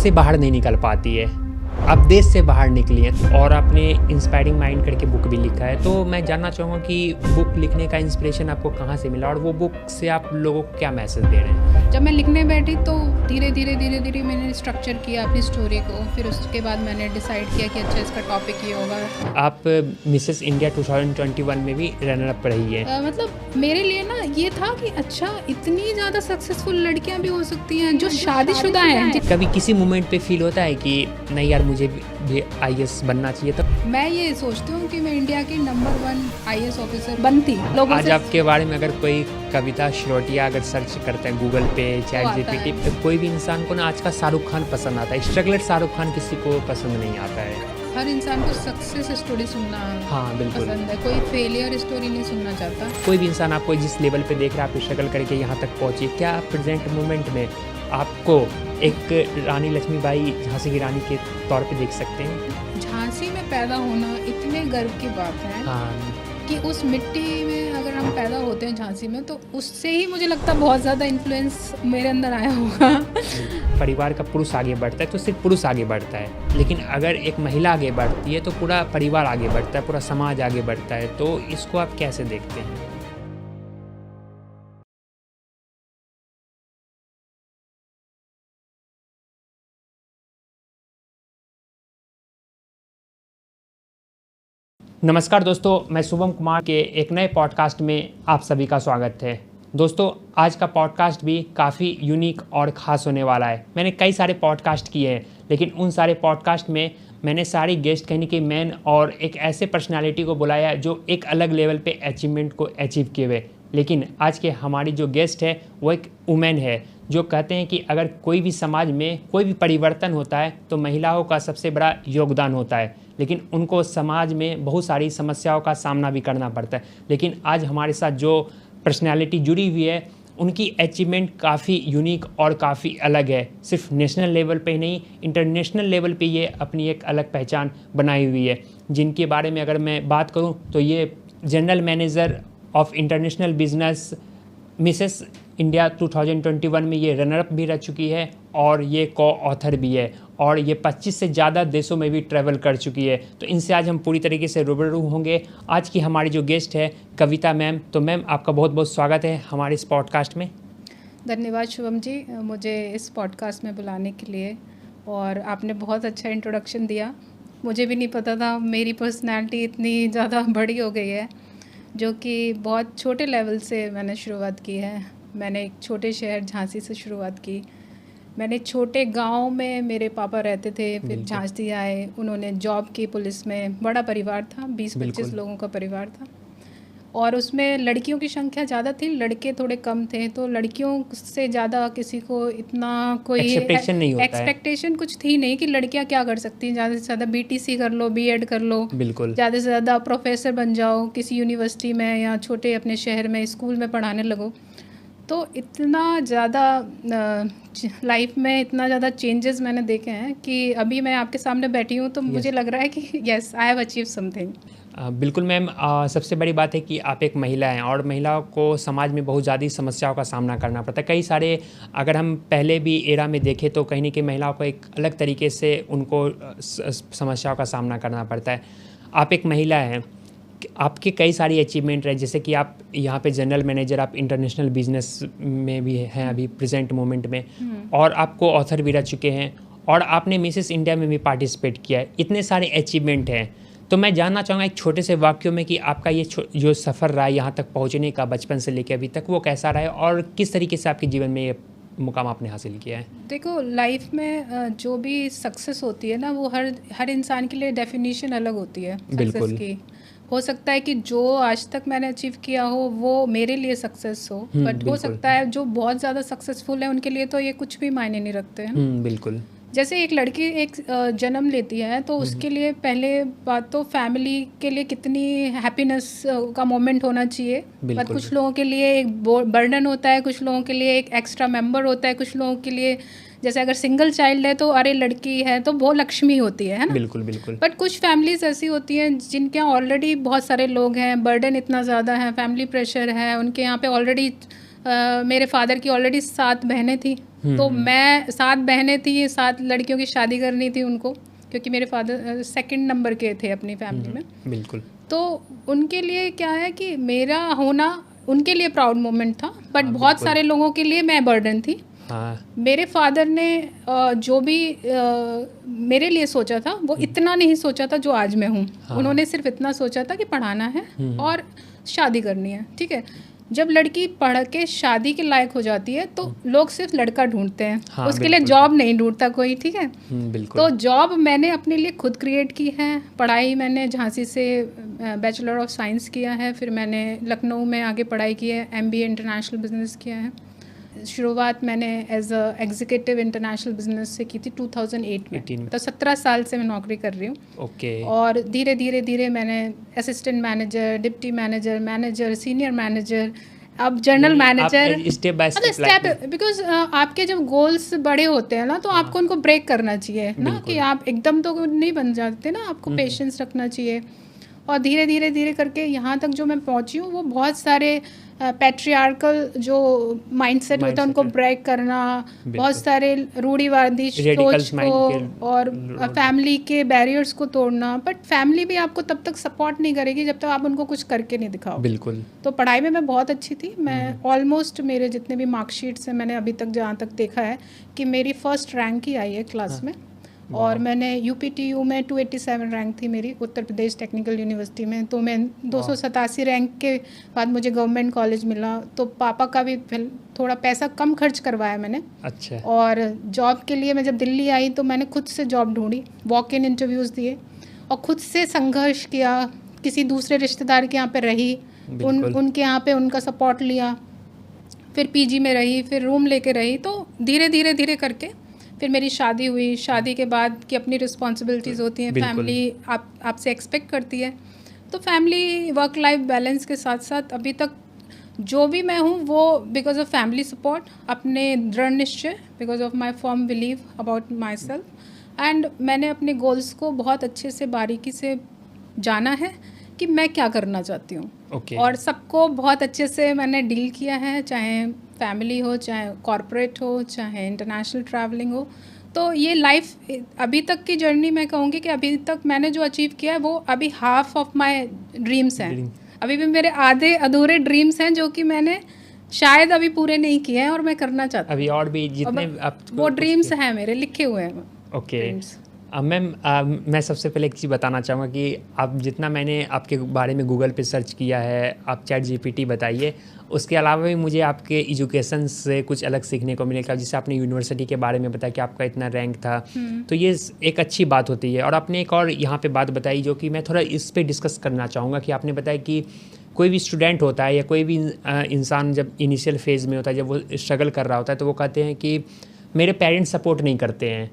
से बाहर नहीं निकल पाती है। आप देश से बाहर निकली हैं और आपने इंस्पायरिंग माइंड करके बुक भी लिखा है। तो मैं जानना चाहूँगा कि बुक लिखने का इंस्पिरेशन आपको कहाँ से मिला और वो बुक से आप लोगों को क्या मैसेज दे रहे हैं? जब मैं लिखने बैठी तो धीरे धीरे मैंने स्ट्रक्चर किया अपनी स्टोरी को। फिर उसके बाद मैंने डिसाइड किया कि अच्छा इसका टॉपिक ये होगा। आप मिसेस इंडिया 2021 में भी रनर अप रही है। मतलब मेरे लिए ना ये था कि अच्छा इतनी ज़्यादा सक्सेसफुल लड़कियां भी हो सकती हैं जो शादीशुदा हैं। कभी किसी मोमेंट पे फील होता है कि नहीं यार मुझे भी IAS बनना चाहिए? तो मैं ये सोचती हूँ कि मैं इंडिया की नंबर 1 IAS ऑफिसर बनती। लोगों आज से आपके बारे में अगर कोई कविता श्रोटिया अगर सर्च करते हैं गूगल पे चैट आता GPT पे, कोई भी इंसान को ना आज का शाहरुख खान पसंद आता है। स्ट्रगलर शाहरुख खान किसी को पसंद नहीं आता है। हर इंसान को सक्सेस स्टोरी सुनना हाँ बिल्कुल। पसंद है, कोई फेलियर स्टोरी नहीं सुनना चाहता। कोई भी इंसान आपको जिस लेवल पे देख रहा है, आप स्ट्रगल करके यहाँ तक पहुँचे, क्या प्रेजेंट मोमेंट में आपको एक रानी लक्ष्मीबाई झांसी की रानी के तौर पे देख सकते हैं? झांसी में पैदा होना इतने गर्व की बात है हाँ कि उस मिट्टी में अगर हम पैदा होते हैं झांसी में तो उससे ही मुझे लगता है बहुत ज़्यादा इन्फ्लुएंस मेरे अंदर आया होगा। परिवार का पुरुष आगे बढ़ता है तो सिर्फ पुरुष आगे बढ़ता है, लेकिन अगर एक महिला आगे बढ़ती है तो पूरा परिवार आगे बढ़ता है, पूरा समाज आगे बढ़ता है। तो इसको आप कैसे देखते हैं? नमस्कार दोस्तों, मैं शुभम कुमार के एक नए पॉडकास्ट में आप सभी का स्वागत है। दोस्तों, आज का पॉडकास्ट भी काफ़ी यूनिक और ख़ास होने वाला है। मैंने कई सारे पॉडकास्ट किए हैं, लेकिन उन सारे पॉडकास्ट में मैंने सारी गेस्ट कहने की मैन और एक ऐसे पर्सनालिटी को बुलाया जो एक अलग लेवल पे अचीवमेंट को अचीव किए हुए। लेकिन आज के हमारी जो गेस्ट है वो एक वुमेन है जो कहते हैं कि अगर कोई भी समाज में कोई भी परिवर्तन होता है तो महिलाओं का सबसे बड़ा योगदान होता है, लेकिन उनको समाज में बहुत सारी समस्याओं का सामना भी करना पड़ता है। लेकिन आज हमारे साथ जो पर्सनैलिटी जुड़ी हुई है उनकी अचीवमेंट काफ़ी यूनिक और काफ़ी अलग है। सिर्फ नेशनल लेवल पे ही नहीं, इंटरनेशनल लेवल पे ये अपनी एक अलग पहचान बनाई हुई है। जिनके बारे में अगर मैं बात करूं तो ये general manager of international business Mrs India 2021 में ये रनर अप भी रह चुकी है और ये को ऑथर भी है और ये 25 से ज़्यादा देशों में भी ट्रैवल कर चुकी है। तो इनसे आज हम पूरी तरीके से रूबरू होंगे। आज की हमारी जो गेस्ट है कविता मैम। तो मैम, आपका बहुत बहुत स्वागत है हमारे इस पॉडकास्ट में। धन्यवाद शुभम जी, मुझे इस पॉडकास्ट में बुलाने के लिए। और आपने बहुत अच्छा इंट्रोडक्शन दिया। मुझे भी नहीं पता था मेरी पर्सनैलिटी इतनी ज़्यादा बड़ी हो गई है, जो कि बहुत छोटे लेवल से मैंने शुरुआत की है। मैंने एक छोटे शहर झांसी से शुरुआत की। मैंने छोटे गांव में मेरे पापा रहते थे, फिर झांसी आए, उन्होंने जॉब की पुलिस में। बड़ा परिवार था, 20-25 लोगों का परिवार था और उसमें लड़कियों की संख्या ज़्यादा थी, लड़के थोड़े कम थे। तो लड़कियों से ज़्यादा किसी को इतना कोई एक्सपेक्टेशन कुछ थी नहीं कि लड़कियां क्या कर सकती हैं। ज़्यादा से ज़्यादा BTC कर लो, B.Ed कर लो, बिल्कुल ज़्यादा से ज़्यादा प्रोफेसर बन जाओ किसी यूनिवर्सिटी में या छोटे अपने शहर में स्कूल में पढ़ाने लगो। तो इतना ज़्यादा लाइफ में इतना ज़्यादा चेंजेस मैंने देखे हैं कि अभी मैं आपके सामने बैठी हूँ तो मुझे लग रहा है कि yes, I have achieve something. बिल्कुल मैम, सबसे बड़ी बात है कि आप एक महिला हैं और महिलाओं को समाज में बहुत ज़्यादा समस्याओं का सामना करना पड़ता है। कई सारे, अगर हम पहले भी एरा में देखें तो कहीं ना कहीं महिलाओं को एक अलग तरीके से उनको समस्याओं का सामना करना पड़ता है। आप एक महिला हैं, आपके कई सारी अचीवमेंट रहे, जैसे कि आप यहाँ पे जनरल मैनेजर, आप इंटरनेशनल बिजनेस में भी हैं अभी प्रेजेंट मोमेंट में, और आपको ऑथर भी रह चुके हैं और आपने मिसेस इंडिया में भी पार्टिसिपेट किया है। इतने सारे अचीवमेंट हैं। तो मैं जानना चाहूँगा एक छोटे से वाक्यों में कि आपका ये जो सफ़र रहा है यहाँ तक पहुँचने का, बचपन से लेकर अभी तक, वो कैसा रहा है और किस तरीके से आपके जीवन में ये मुकाम आपने हासिल किया है? देखो, लाइफ में जो भी सक्सेस होती है ना, वो हर इंसान के लिए डेफिनेशन अलग होती है सक्सेस की। हो सकता है कि जो आज तक मैंने अचीव किया हो वो मेरे लिए सक्सेस हो, बट हो सकता है जो बहुत ज़्यादा सक्सेसफुल है उनके लिए तो ये कुछ भी मायने नहीं रखते हैं। बिल्कुल। जैसे एक लड़की एक जन्म लेती है तो उसके लिए पहले बात तो फैमिली के लिए कितनी हैप्पीनेस का मोमेंट होना चाहिए। बट कुछ लोगों के लिए एक बर्डन होता है, कुछ लोगों के लिए एक एक्स्ट्रा मेंबर होता है, कुछ लोगों के लिए जैसे अगर सिंगल चाइल्ड है तो अरे लड़की है तो वो लक्ष्मी होती है ना। बिल्कुल बिल्कुल। बट कुछ फैमिलीज ऐसी होती हैं जिनके यहाँ ऑलरेडी बहुत सारे लोग हैं, बर्डन इतना ज़्यादा है, फैमिली प्रेशर है, उनके यहाँ पे ऑलरेडी मेरे फादर की ऑलरेडी 7 बहनें थी तो मैं 7 बहनें थी, 7 लड़कियों की शादी करनी थी उनको, क्योंकि मेरे फादर 2nd नंबर के थे अपनी फैमिली में। बिल्कुल। तो उनके लिए क्या है कि मेरा होना उनके लिए प्राउड मोमेंट था, बट बहुत सारे लोगों के लिए मैं बर्डन थी। मेरे फादर ने जो भी मेरे लिए सोचा था वो इतना नहीं सोचा था जो आज मैं हूँ। उन्होंने सिर्फ इतना सोचा था कि पढ़ाना है और शादी करनी है, ठीक है। जब लड़की पढ़ के शादी के लायक हो जाती है तो लोग सिर्फ लड़का ढूंढते हैं, उसके लिए जॉब नहीं ढूंढता कोई, ठीक है। तो जॉब मैंने अपने लिए खुद क्रिएट की है। पढ़ाई मैंने झांसी से बैचलर ऑफ साइंस किया है, फिर मैंने लखनऊ में आगे पढ़ाई की है, MBA इंटरनेशनल बिजनेस किया है। शुरुआत मैंने as a executive international business से की थी 2008 में। तो 17 साल से मैं नौकरी कर रही हूँ। ओके। और धीरे धीरे धीरे मैंने assistant manager, deputy manager, manager, senior manager, अब general manager, step by step, because आपके जब गोल्स बड़े होते हैं ना तो आपको उनको ब्रेक करना चाहिए ना, कि आप एकदम तो नहीं बन जाते ना, आपको पेशेंस रखना चाहिए। और धीरे धीरे धीरे करके यहाँ तक जो मैं पहुँची हूँ वो बहुत सारे पैट्रियार्कल जो माइंडसेट होता है उनको ब्रेक करना, बहुत सारे रूढ़िवादी सोच को और फैमिली के बैरियर्स को तोड़ना। बट फैमिली भी आपको तब तक सपोर्ट नहीं करेगी जब तक आप उनको कुछ करके नहीं दिखाओ। बिल्कुल। तो पढ़ाई में मैं बहुत अच्छी थी। मैं ऑलमोस्ट मेरे जितने भी मार्कशीट्स हैं मैंने अभी तक जहाँ तक देखा है कि मेरी फर्स्ट रैंक ही आई है क्लास में। और मैंने UPTU में 287 रैंक थी मेरी, उत्तर प्रदेश टेक्निकल यूनिवर्सिटी में। तो मैं 287 रैंक के बाद मुझे गवर्नमेंट कॉलेज मिला। तो पापा का भी थोड़ा पैसा कम खर्च करवाया मैंने। अच्छा। और जॉब के लिए मैं जब दिल्ली आई तो मैंने खुद से जॉब ढूंढी, वॉक इन इंटरव्यूज़ दिए और खुद से संघर्ष किया। किसी दूसरे रिश्तेदार के यहाँ पे रही, उनके यहाँ पे उनका सपोर्ट लिया, फिर PG में रही, फिर रूम लेके रही। तो धीरे धीरे धीरे करके फिर मेरी शादी हुई। शादी के बाद की अपनी रिस्पॉन्सिबिलिटीज़ होती हैं, फैमिली आपसे एक्सपेक्ट करती है। तो फैमिली वर्क लाइफ बैलेंस के साथ साथ अभी तक जो भी मैं हूँ वो बिकॉज ऑफ फैमिली सपोर्ट, अपने दृढ़ निश्चय, because of my firm believe about my self. And मैंने अपने गोल्स को बहुत अच्छे से बारीकी से जाना है कि मैं क्या करना चाहती हूँ। और सबको बहुत अच्छे से मैंने डील किया है, चाहे फैमिली हो, चाहे कॉर्पोरेट हो, चाहे इंटरनेशनल ट्रैवलिंग हो। तो ये लाइफ अभी तक की जर्नी मैं कहूँगी कि अभी तक मैंने जो अचीव किया है वो अभी हाफ ऑफ माय ड्रीम्स हैं। अभी भी मेरे आधे अधूरे ड्रीम्स हैं जो कि मैंने शायद अभी पूरे नहीं किए हैं और मैं करना चाहती हूँ। अभी और भी जितने वो ड्रीम्स हैं मेरे, लिखे हुए हैं। ओके मैम, मैं सबसे पहले एक चीज़ बताना चाहूँगा कि आप जितना मैंने आपके बारे में गूगल पे सर्च किया है, आप ChatGPT बताइए, उसके अलावा भी मुझे आपके एजुकेशन से कुछ अलग सीखने को मिलेगा। जैसे आपने यूनिवर्सिटी के बारे में बताया कि आपका इतना रैंक था, तो ये एक अच्छी बात होती है। और आपने एक और यहाँ पे बात बताई जो कि मैं थोड़ा इस पर डिस्कस करना चाहूँगा कि आपने बताया कि कोई भी स्टूडेंट होता है या कोई भी इंसान जब इनिशियल फेज़ में होता है, जब वो स्ट्रगल कर रहा होता है, तो वो कहते हैं कि मेरे पेरेंट्स सपोर्ट नहीं करते हैं।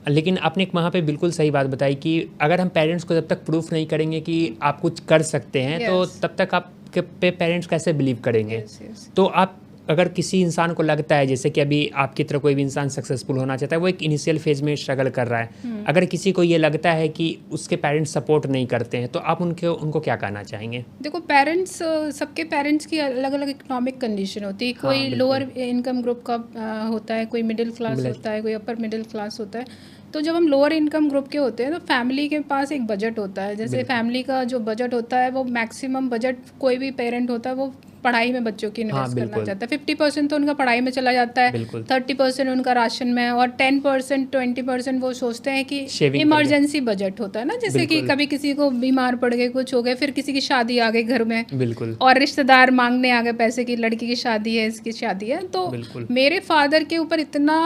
लेकिन आपने वहाँ पे बिल्कुल सही बात बताई कि अगर हम पेरेंट्स को जब तक प्रूफ नहीं करेंगे कि आप कुछ कर सकते हैं, तो तब तक आपके पे पेरेंट्स कैसे बिलीव करेंगे। तो आप अगर किसी इंसान को लगता है, जैसे कि अभी आपकी तरह कोई भी इंसान सक्सेसफुल होना चाहता है, वो एक इनिशियल फेज में स्ट्रगल कर रहा है, अगर किसी को ये लगता है कि उसके पेरेंट्स सपोर्ट नहीं करते हैं, तो आप उनको क्या कहना चाहेंगे? देखो, पेरेंट्स, सबके पेरेंट्स की अलग अलग इकोनॉमिक कंडीशन होती है। कोई लोअर इनकम ग्रुप का होता है, कोई मिडिल क्लास होता है, कोई अपर मिडिल क्लास होता है। तो जब हम लोअर इनकम ग्रुप के होते हैं तो फैमिली के पास एक बजट होता है। जैसे फैमिली का जो बजट होता है वो मैक्सिमम बजट कोई भी पेरेंट होता है वो पढ़ाई में बच्चों की इन्वेस्ट करना चाहता है। 50% तो उनका पढ़ाई में चला जाता है, 30% उनका राशन में, और 10% 20% वो सोचते हैं कि इमरजेंसी बजट होता है ना, जैसे कि कभी किसी को बीमार पड़ गए, कुछ हो गए, फिर किसी की शादी आ गई घर में और रिश्तेदार मांगने आ गए पैसे की, लड़की की शादी है, इसकी शादी है। तो मेरे फादर के ऊपर इतना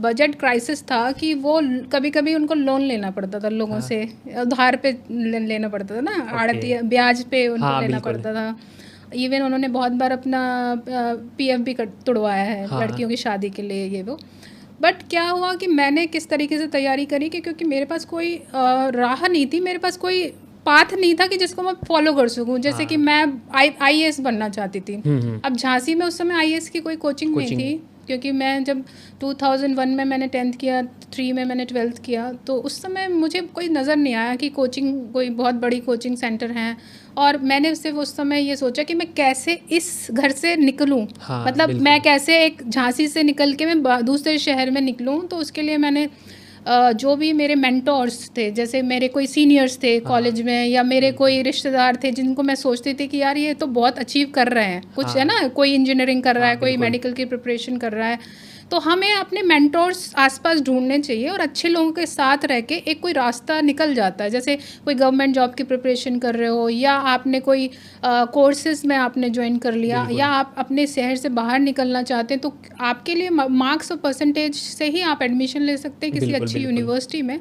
बजट क्राइसिस था कि वो कभी कभी उनको लोन लेना पड़ता था लोगों से, उधार पे लेना पड़ता था ना, आड़ती ब्याज पे उनको लेना पड़ता था। इवन उन्होंने बहुत बार अपना PF भी तुड़वाया है लड़कियों की शादी के लिए, ये वो। बट क्या हुआ कि मैंने किस तरीके से तैयारी करी कि क्योंकि मेरे पास कोई राह नहीं थी, मेरे पास कोई पाथ नहीं था कि जिसको मैं फॉलो कर सकूं। जैसे कि मैं IAS बनना चाहती थी। अब झांसी में उस समय IAS की कोई कोचिंग नहीं थी, क्योंकि मैं जब 2001 में मैंने 10th किया, 3 में मैंने 12th किया, तो उस समय मुझे कोई नज़र नहीं आया कि कोचिंग कोई बहुत बड़ी कोचिंग सेंटर हैं। और मैंने सिर्फ उस समय ये सोचा कि मैं कैसे इस घर से निकलूं, हाँ, मतलब बिल्कुल। मैं कैसे एक झांसी से निकल के मैं दूसरे शहर में निकलूं। तो उसके लिए मैंने जो भी मेरे मेंटोर्स थे, जैसे मेरे कोई सीनियर्स थे कॉलेज में, या मेरे कोई रिश्तेदार थे जिनको मैं सोचती थी कि यार ये तो बहुत अचीव कर रहे हैं कुछ, है ना, कोई इंजीनियरिंग कर रहा है, कोई मेडिकल की प्रिपरेशन कर रहा है, तो हमें अपने मेंटोर्स आसपास ढूंढने चाहिए और अच्छे लोगों के साथ रह के एक कोई रास्ता निकल जाता है। जैसे कोई गवर्नमेंट जॉब की प्रिपरेशन कर रहे हो, या आपने कोई कोर्सेज में आपने ज्वाइन कर लिया, या आप अपने शहर से बाहर निकलना चाहते हैं, तो आपके लिए मार्क्स और परसेंटेज से ही आप एडमिशन ले सकते हैं किसी अच्छी यूनिवर्सिटी में।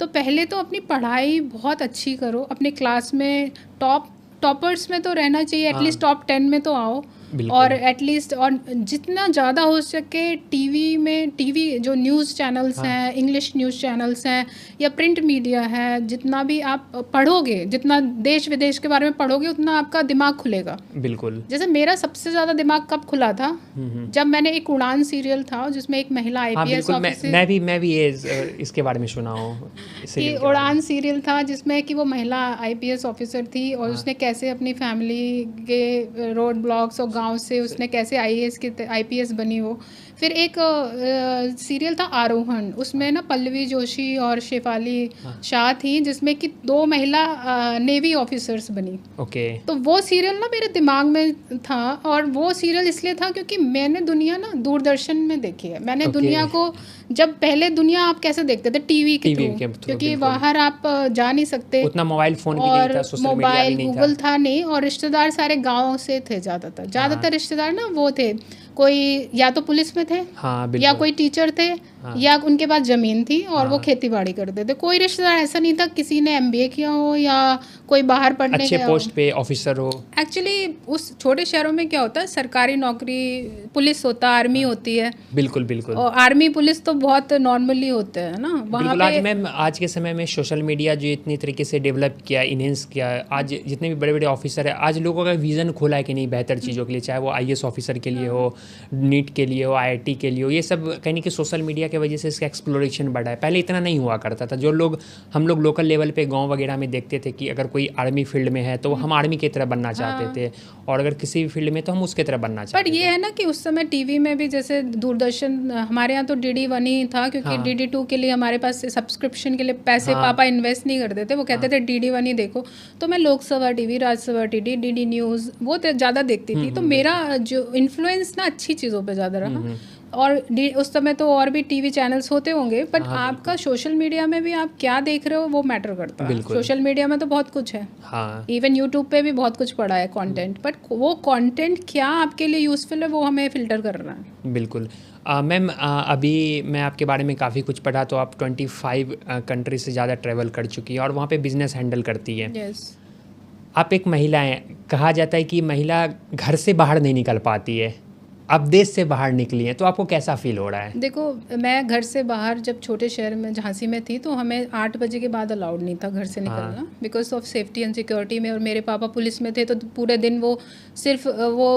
तो पहले तो अपनी पढ़ाई बहुत अच्छी करो, अपने क्लास में टॉपर्स में तो रहना चाहिए, एटलीस्ट टॉप 10 में तो आओ, और एटलीस्ट और जितना ज़्यादा हो सके टीवी जो न्यूज़ चैनल्स हैं, इंग्लिश न्यूज़ चैनल्स हैं, या प्रिंट मीडिया है, जितना भी आप पढ़ोगे, जितना देश विदेश के बारे में पढ़ोगे, उतना आपका दिमाग खुलेगा। बिल्कुल। जैसे मेरा सबसे ज़्यादा दिमाग कब खुला था, जब मैंने एक उड़ान सीरियल था जिसमें एक महिला IPS ऑफिसर, मैं भी ये इसके बारे में सुना हूँ कि उड़ान सीरियल था जिसमें कि वो महिला IPS ऑफिसर थी, और उसने कैसे अपनी फैमिली के रोड ब्लॉक्स और गांव से उसने कैसे IPS बनी वो। फिर एक सीरियल था आरोहण, उसमें ना पल्लवी जोशी और शेफाली शाह थी, जिसमें कि 2 महिला नेवी ऑफिसर्स बनी। ओके। तो वो सीरियल ना मेरे दिमाग में था, और वो सीरियल इसलिए था क्योंकि मैंने दुनिया ना दूरदर्शन में देखी है। मैंने दुनिया को, जब पहले दुनिया आप कैसे देखते थे, टीवी के थ्रू, क्योंकि बाहर आप जा नहीं सकते, उतना मोबाइल फोन भी नहीं था, सोशल मीडिया भी नहीं था, गूगल था नहीं, और रिश्तेदार सारे गाँव से थे ज़्यादातर रिश्तेदार ना वो थे, कोई या तो पुलिस में थे, या कोई टीचर थे, या उनके पास ज़मीन थी और वो खेती बाड़ी करते थे। कोई रिश्तेदार ऐसा नहीं था किसी ने MBA किया हो या कोई बाहर पढ़ने अच्छे पोस्ट पे ऑफिसर हो। एक्चुअली उस छोटे शहरों में क्या होता है, सरकारी नौकरी, पुलिस होता है, आर्मी होती है। बिल्कुल बिल्कुल। और आर्मी पुलिस तो बहुत नॉर्मली होते हैं ना वहाँ पे। आज के समय में सोशल मीडिया जो इतनी तरीके से डेवलप किया, इन्हेंस किया, आज जितने भी बड़े बड़े ऑफिसर है, आज लोगों का विजन खोला है कि नहीं बेहतर चीज़ों के लिए, चाहे वो IAS ऑफिसर के लिए हो, नीट के लिए हो, IIT के लिए हो, ये सब कहीं ना कहीं सोशल मीडिया की वजह से इसका एक्सप्लोरेशन बढ़ा है। पहले इतना नहीं हुआ करता था। जो लोग हम लोग लोकल लेवल पे गांव वगैरह में देखते थे कि अगर कोई आर्मी फील्ड में है तो हम आर्मी की तरह बनना चाहते थे, और अगर किसी भी फील्ड में तो हम उसके तरह बनना चाहते थे। पर ये है ना कि उस समय टीवी में भी, जैसे दूरदर्शन, हमारे यहाँ तो DD1 ही था, क्योंकि DD2 के लिए हमारे पास सब्सक्रिप्शन के लिए पैसे पापा इन्वेस्ट नहीं करते थे, वो कहते थे DD1 ही देखो। तो मैं Lok Sabha TV, Rajya Sabha TV, DD news वो ज़्यादा देखती थी। तो मेरा जो इन्फ्लुएंस ना अच्छी चीज़ों पर ज़्यादा रहा। और उस समय तो और भी टीवी चैनल्स होते होंगे, बट आपका सोशल मीडिया में भी आप क्या देख रहे हो वो मैटर करता है। सोशल मीडिया में तो बहुत कुछ है, इवन यूट्यूब पे भी बहुत कुछ पड़ा है कंटेंट, बट वो कंटेंट क्या आपके लिए यूजफुल है वो हमें फिल्टर करना है। बिल्कुल। मैम, अभी मैं आपके बारे में काफ़ी कुछ पढ़ा, तो आप 25 कंट्री से ज़्यादा ट्रैवल कर चुकी हैं और वहाँ पे बिजनेस हैंडल करती है। yes. आप एक महिला हैं, कहा जाता है कि महिला घर से बाहर नहीं निकल पाती है, अब देश से बाहर निकली हैं, तो आपको कैसा फील हो रहा है? देखो, मैं घर से बाहर जब छोटे शहर में झांसी में थी तो हमें 8 बजे के बाद अलाउड नहीं था घर से निकलना, because of safety and security में। और मेरे पापा पुलिस में थे, तो पूरे दिन वो सिर्फ वो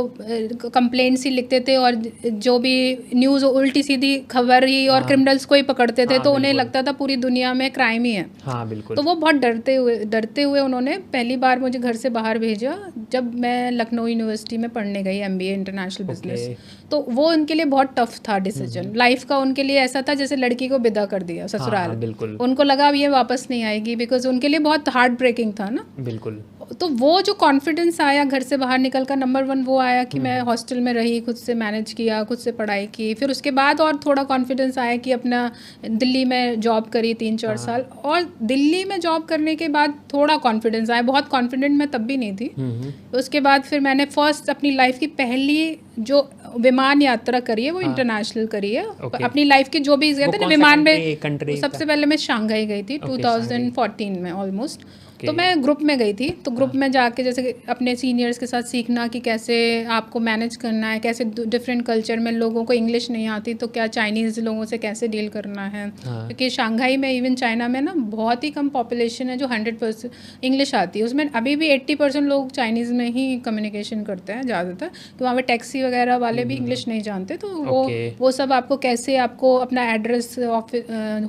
कंप्लेंट्स ही लिखते थे, और जो भी न्यूज़ उल्टी सीधी खबर ही और क्रिमिनल्स को ही पकड़ते थे, तो उन्हें लगता था पूरी दुनिया में क्राइम ही है। हाँ बिल्कुल। तो वो बहुत डरते हुए उन्होंने पहली बार मुझे घर से बाहर भेजा जब मैं लखनऊ यूनिवर्सिटी में पढ़ने गई, MBA इंटरनेशनल बिजनेस। तो वो उनके लिए बहुत टफ था डिसीजन लाइफ का। उनके लिए ऐसा था जैसे लड़की को विदा कर दिया ससुराल। बिल्कुल। उनको लगा अब ये वापस नहीं आएगी, बिकॉज उनके लिए बहुत हार्ट ब्रेकिंग था ना। बिल्कुल। तो वो जो कॉन्फिडेंस आया घर से बाहर निकल कर, नंबर 1 वो आया कि मैं हॉस्टल में रही, खुद से मैनेज किया, खुद से पढ़ाई की। फिर उसके बाद और थोड़ा कॉन्फिडेंस आया कि अपना दिल्ली में जॉब करी 3-4 साल, और दिल्ली में जॉब करने के बाद थोड़ा कॉन्फिडेंस आया। बहुत कॉन्फिडेंट मैं तब भी नहीं थी। उसके बाद फिर मैंने फर्स्ट अपनी लाइफ की पहली जो विमान यात्रा करी है वो इंटरनेशनल करी है। अपनी लाइफ की जो भी कहते हैं ना विमान में, सबसे पहले मैं शंघाई गई थी 2014 में ऑलमोस्ट। ओके। तो मैं ग्रुप में गई थी, तो ग्रुप में जाके जैसे अपने सीनियर्स के साथ सीखना कि कैसे आपको मैनेज करना है, कैसे डिफरेंट कल्चर में लोगों को इंग्लिश नहीं आती तो क्या चाइनीज़ लोगों से कैसे डील करना है। क्योंकि शंघाई में, इवन चाइना में ना, बहुत ही कम पॉपुलेशन है जो 100% इंग्लिश आती है। उसमें अभी भी 80% लोग चाइनीज़ में ही कम्युनिकेशन करते हैं ज़्यादातर। तो वहाँ पे टैक्सी वगैरह वाले भी इंग्लिश नहीं जानते, तो वो सब आपको कैसे, आपको अपना एड्रेस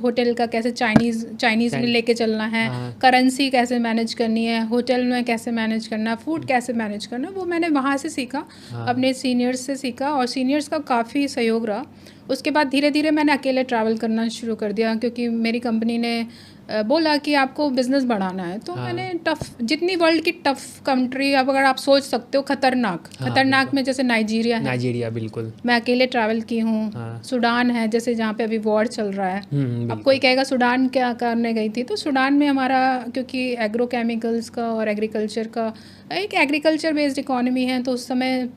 होटल का कैसे चाइनीज़ में लेके चलना है, करेंसी कैसे मैनेज करनी है, होटल में कैसे मैनेज करना है, फूड कैसे मैनेज करना है, वो मैंने वहाँ से सीखा, अपने सीनियर्स से सीखा, और सीनियर्स का काफ़ी सहयोग रहा। उसके बाद धीरे धीरे मैंने अकेले ट्रैवल करना शुरू कर दिया, क्योंकि मेरी कंपनी ने बोला कि आपको बिज़नेस बढ़ाना है। तो मैंने जितनी वर्ल्ड की टफ़ कंट्री, अब अगर आप सोच सकते हो, खतरनाक में जैसे नाइजीरिया है, नाइजीरिया बिल्कुल मैं अकेले ट्रैवल की हूँ। सूडान है, जैसे जहाँ पे अभी वॉर चल रहा है। अब कोई कहेगा सूडान क्या करने गई थी, तो सूडान में हमारा, क्योंकि एग्रो केमिकल्स का और एग्रीकल्चर का एक एग्रीकल्चर बेस्ड इकोनॉमी है, तो उस समय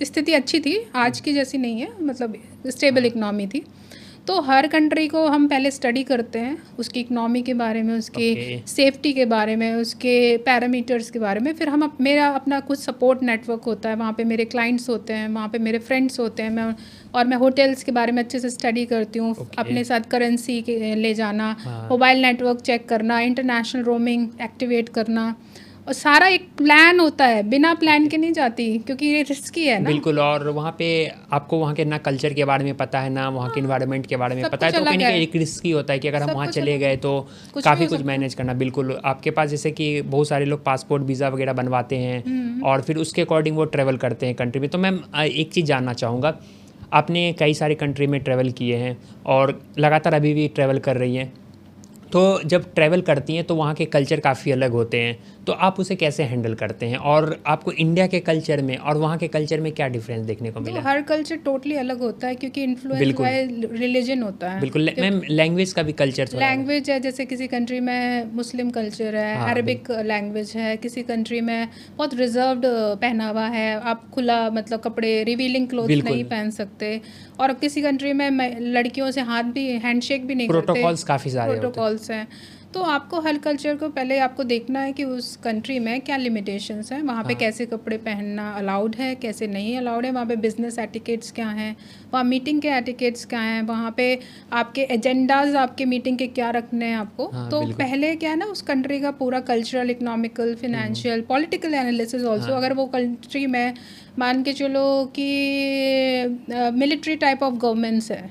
स्थिति अच्छी थी, आज की जैसी नहीं है, मतलब स्टेबल इकनॉमी थी। तो हर कंट्री को हम पहले स्टडी करते हैं, उसकी इकनॉमी के बारे में, उसकी सेफ्टी के बारे में, उसके पैरामीटर्स के बारे में। फिर हम मेरा अपना कुछ सपोर्ट नेटवर्क होता है, वहाँ पे मेरे क्लाइंट्स होते हैं, वहाँ पे मेरे फ्रेंड्स होते हैं, मैं होटल्स के बारे में अच्छे से स्टडी करती हूँ। अपने साथ करेंसी ले जाना, मोबाइल नेटवर्क चेक करना, इंटरनेशनल रोमिंग एक्टिवेट करना, और सारा एक प्लान होता है, बिना प्लान के नहीं जाती, क्योंकि ये रिस्की है ना। बिल्कुल। और वहाँ पे आपको वहाँ के ना कल्चर के बारे में पता है, ना वहाँ के इन्वायरमेंट के बारे में पता है, तो कहीं ना कहीं एक रिस्की होता है कि अगर हम वहाँ चले गए तो काफ़ी कुछ मैनेज करना। बिल्कुल। आपके पास जैसे कि बहुत सारे लोग पासपोर्ट वीज़ा वगैरह बनवाते हैं और फिर उसके अकॉर्डिंग वो ट्रैवल करते हैं कंट्री में। तो मैम एक चीज़ जानना चाहूँगा, आपने कई सारी कंट्री में ट्रैवल किए हैं और लगातार अभी भी ट्रैवल कर रही हैं, तो जब ट्रैवल करती हैं तो वहाँ के कल्चर काफ़ी अलग होते हैं, तो आप उसे कैसे हैंडल करते हैं, और आपको इंडिया के कल्चर में और वहाँ के कल्चर में क्या डिफरेंस देखने को मिला? हर कल्चर टोटली अलग होता है, क्योंकि इन्फ्लुएंस बाय रिलीजन होता है। बिल्कुल। मैम लैंग्वेज का भी कल्चर थोड़ा लैंग्वेज है, जैसे किसी कंट्री में मुस्लिम कल्चर है, अरबिक लैंग्वेज है, किसी कंट्री में बहुत रिजर्व्ड पहनावा है, आप खुला मतलब कपड़े, रिवीलिंग क्लोथ नहीं पहन सकते, और किसी कंट्री में लड़कियों से हैंडशेक भी नहीं करते, प्रोटोकॉल्स काफ़ी सारे प्रोटोकॉल्स हैं। तो आपको हर कल्चर को पहले आपको देखना है कि उस कंट्री में क्या लिमिटेशंस हैं, वहाँ पे कैसे कपड़े पहनना अलाउड है, कैसे नहीं अलाउड है, वहाँ पे बिजनेस एटिकेट्स क्या हैं, वहाँ मीटिंग के एटिकेट्स क्या हैं, वहाँ पे आपके एजेंडाज आपके मीटिंग के क्या रखने हैं आपको। तो पहले क्या है ना, उस कंट्री का पूरा cultural, economical, financial, political analysis also. अगर वो कंट्री में मान के चलो कि मिलिट्री टाइप ऑफ गवर्नमेंट्स है,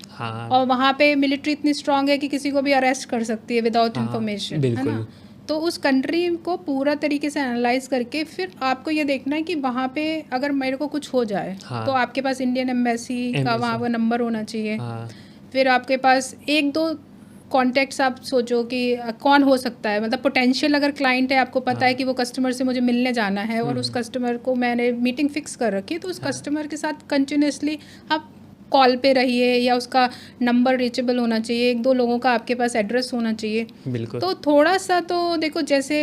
और वहाँ पे मिलिट्री इतनी स्ट्रांग है कि किसी को भी अरेस्ट कर सकती है विदाउट इन्फॉर्मेशन, है ना। तो उस कंट्री को पूरा तरीके से एनालाइज करके फिर आपको ये देखना है कि वहाँ पे अगर मेरे को कुछ हो जाए तो आपके पास इंडियन एम्बेसी का वहाँ पर नंबर होना चाहिए। फिर आपके पास एक दो कॉन्टैक्ट्स, आप सोचो कि कौन हो सकता है, मतलब पोटेंशियल अगर क्लाइंट है, आपको पता है कि वो कस्टमर से मुझे मिलने जाना है और उस कस्टमर को मैंने मीटिंग फिक्स कर रखी है, तो उस कस्टमर के साथ कंटिन्यूसली आप कॉल पे रहिए, या उसका नंबर रीचेबल होना चाहिए, एक दो लोगों का आपके पास एड्रेस होना चाहिए। बिल्कुल। तो थोड़ा सा तो देखो, जैसे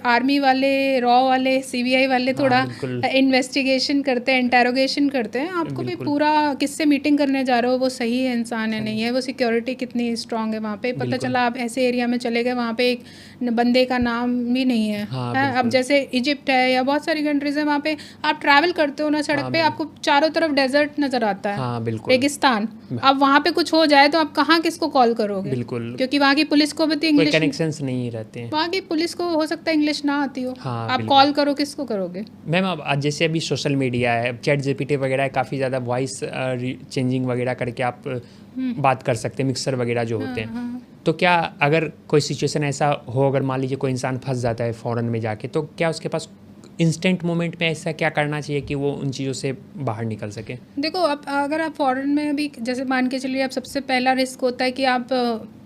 आर्मी वाले, रॉ वाले, सीबीआई वाले थोड़ा इन्वेस्टिगेशन करते हैं, इंटेरोगेशन करते हैं, आपको भी पूरा किससे मीटिंग करने जा रहे हो, वो सही है इंसान है नहीं है, वो सिक्योरिटी कितनी स्ट्रांग है वहाँ पे, पता चला आप ऐसे एरिया में चले गए वहाँ पे एक बंदे का नाम भी नहीं है। अब जैसे इजिप्ट है या बहुत सारी कंट्रीज है, वहाँ पे आप ट्रैवल करते हो ना, सड़क पे आपको चारों तरफ डेजर्ट नजर आता है, रेगिस्तान। अब वहाँ पे कुछ हो जाए तो आप कहाँ किसको कॉल करोगे? बिल्कुल। क्योंकि वहाँ की पुलिस को भी तो इंग्लिश, कोई कनेक्शंस नहीं रहते हैं, वहाँ की पुलिस को हो सकता है इंग्लिश ना आती हो। आप कॉल करो, किसको करोगे? मैम अब जैसे अभी सोशल मीडिया है, चैट जीपीटी वगैरह है, काफ़ी ज़्यादा वॉइस चेंजिंग वगैरह करके आप बात कर सकते हैं, मिक्सर वगैरह जो होते हैं। तो क्या अगर कोई सिचुएशन ऐसा हो, अगर मान लीजिए कोई इंसान फंस जाता है फॉरेन में जाके, तो क्या उसके पास इंस्टेंट मोमेंट में ऐसा क्या करना चाहिए कि वो उन चीज़ों से बाहर निकल सके? देखो, अब अगर आप फॉरेन में भी, जैसे मान के चलिए, आप सबसे पहला रिस्क होता है कि आप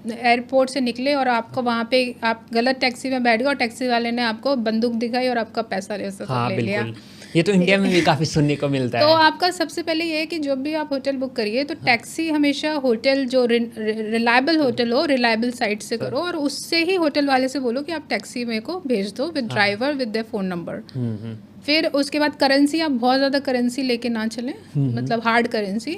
एयरपोर्ट से निकले और आपको वहाँ पे आप गलत टैक्सी में बैठ गए और टैक्सी वाले ने आपको बंदूक दिखाई और आपका पैसा ले लिया। ये तो इंडिया में भी काफ़ी सुनने को मिलता है। तो आपका सबसे पहले ये है कि जब भी आप होटल बुक करिए तो टैक्सी हमेशा होटल जो रिलायबल होटल हो, रिलायबल साइट से करो, और उससे ही होटल वाले से बोलो कि आप टैक्सी मेरे को भेज दो with driver, with their phone number. फिर उसके बाद करेंसी, आप बहुत ज़्यादा करेंसी लेके ना चलें, मतलब हार्ड करेंसी।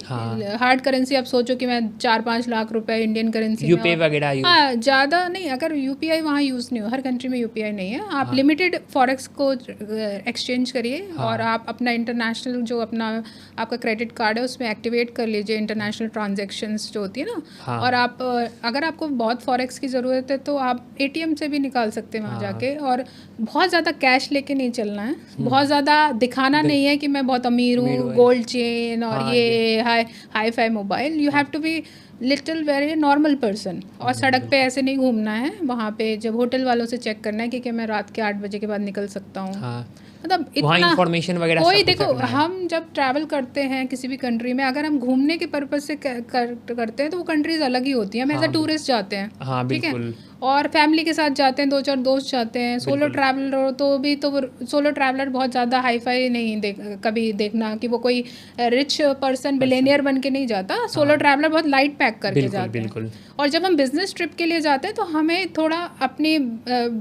हार्ड करेंसी आप सोचो कि मैं 4-5 लाख रुपए इंडियन करेंसी यूपीआई वगैरह हाँ, ज़्यादा नहीं। अगर यूपीआई वहाँ यूज़ नहीं हो, हर कंट्री में यूपीआई नहीं है, आप लिमिटेड फॉरेक्स को एक्सचेंज करिए और आप अपना इंटरनेशनल जो अपना आपका क्रेडिट कार्ड है उसमें एक्टिवेट कर लीजिए इंटरनेशनल ट्रांजेक्शन्स जो होती है ना। और आप अगर आपको बहुत फॉरेक्स की ज़रूरत है तो आप एटीएम से भी निकाल सकते हैं वहाँ जाके। और बहुत ज़्यादा कैश लेके नहीं चलना है, बहुत ज़्यादा दिखाना नहीं है कि मैं बहुत अमीर हूँ, गोल्ड चेन और ये hi fi mobile. You have to be little very normal person. और सड़क पे ऐसे नहीं घूमना है, वहाँ पे जब होटल वालों से चेक करना है कि मैं रात के 8 बजे के बाद निकल सकता हूँ। मतलब इतना इंफॉर्मेशन वगैरह कोई देखो, हम जब ट्रैवल करते हैं किसी भी कंट्री में, अगर हम घूमने के पर्पज से करते हैं तो वो कंट्रीज अलग ही होती हैं। हम एज अ टूरिस्ट जाते हैं, ठीक है, और फैमिली के साथ जाते हैं, 2-4 दोस्त जाते हैं। सोलो ट्रैवलर हो तो भी तो सोलो ट्रैवलर बहुत ज़्यादा हाई फाई नहीं कभी देखना कि वो कोई रिच पर्सन बिलेनियर बन के नहीं जाता। सोलो ट्रैवलर बहुत लाइट पैक करके जाते हैं। और जब हम बिजनेस ट्रिप के लिए जाते हैं तो हमें थोड़ा अपनी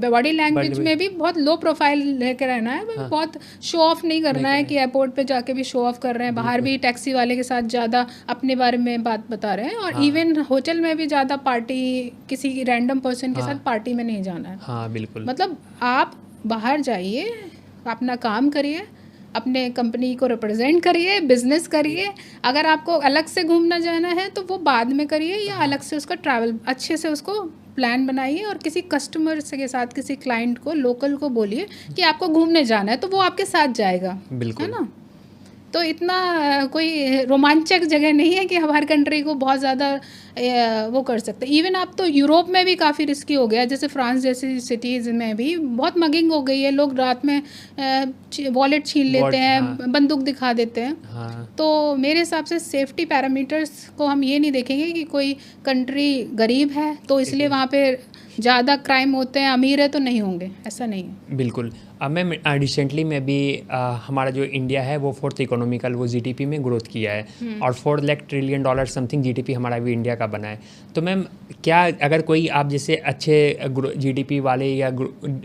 बॉडी लैंग्वेज में भी बहुत लो प्रोफाइल लेके रहना है। बहुत शो ऑफ नहीं करना है कि एयरपोर्ट पे जाके भी शो ऑफ कर रहे हैं, बाहर भी टैक्सी वाले के साथ ज़्यादा अपने बारे में बात बता रहे हैं। और इवन होटल में भी ज़्यादा पार्टी, किसी रैंडम पर्सन के साथ पार्टी में नहीं जाना है। हाँ बिल्कुल। मतलब आप बाहर जाइए, अपना काम करिए, अपने कंपनी को रिप्रेजेंट करिए, बिजनेस करिए। अगर आपको अलग से घूमना जाना है तो वो बाद में करिए, या अलग से उसका ट्रैवल अच्छे से उसको प्लान बनाइए और किसी कस्टमर के साथ, किसी क्लाइंट को, लोकल को बोलिए कि आपको घूमने जाना है तो वो आपके साथ जाएगा, है ना। तो इतना कोई रोमांचक जगह नहीं है कि हर कंट्री को बहुत ज़्यादा वो कर सकते। इवन आप तो यूरोप में भी काफ़ी रिस्की हो गया, जैसे फ्रांस जैसी सिटीज़ में भी बहुत मगिंग हो गई है। लोग रात में वॉलेट छीन लेते हैं, बंदूक दिखा देते हैं। तो मेरे हिसाब से सेफ्टी पैरामीटर्स को हम ये नहीं देखेंगे कि कोई कंट्री गरीब है तो इसलिए वहाँ पे ज़्यादा क्राइम होते हैं, अमीर है तो नहीं होंगे, ऐसा नहीं है। बिल्कुल। अब मैं रिसेंटली में भी हमारा जो इंडिया है वो 4th इकोनॉमिकल वो जीडीपी में ग्रोथ किया है और 4 lakh trillion dollar something GDP हमारा भी इंडिया का बना है। तो मैम क्या अगर कोई आप जैसे अच्छे जीडीपी वाले या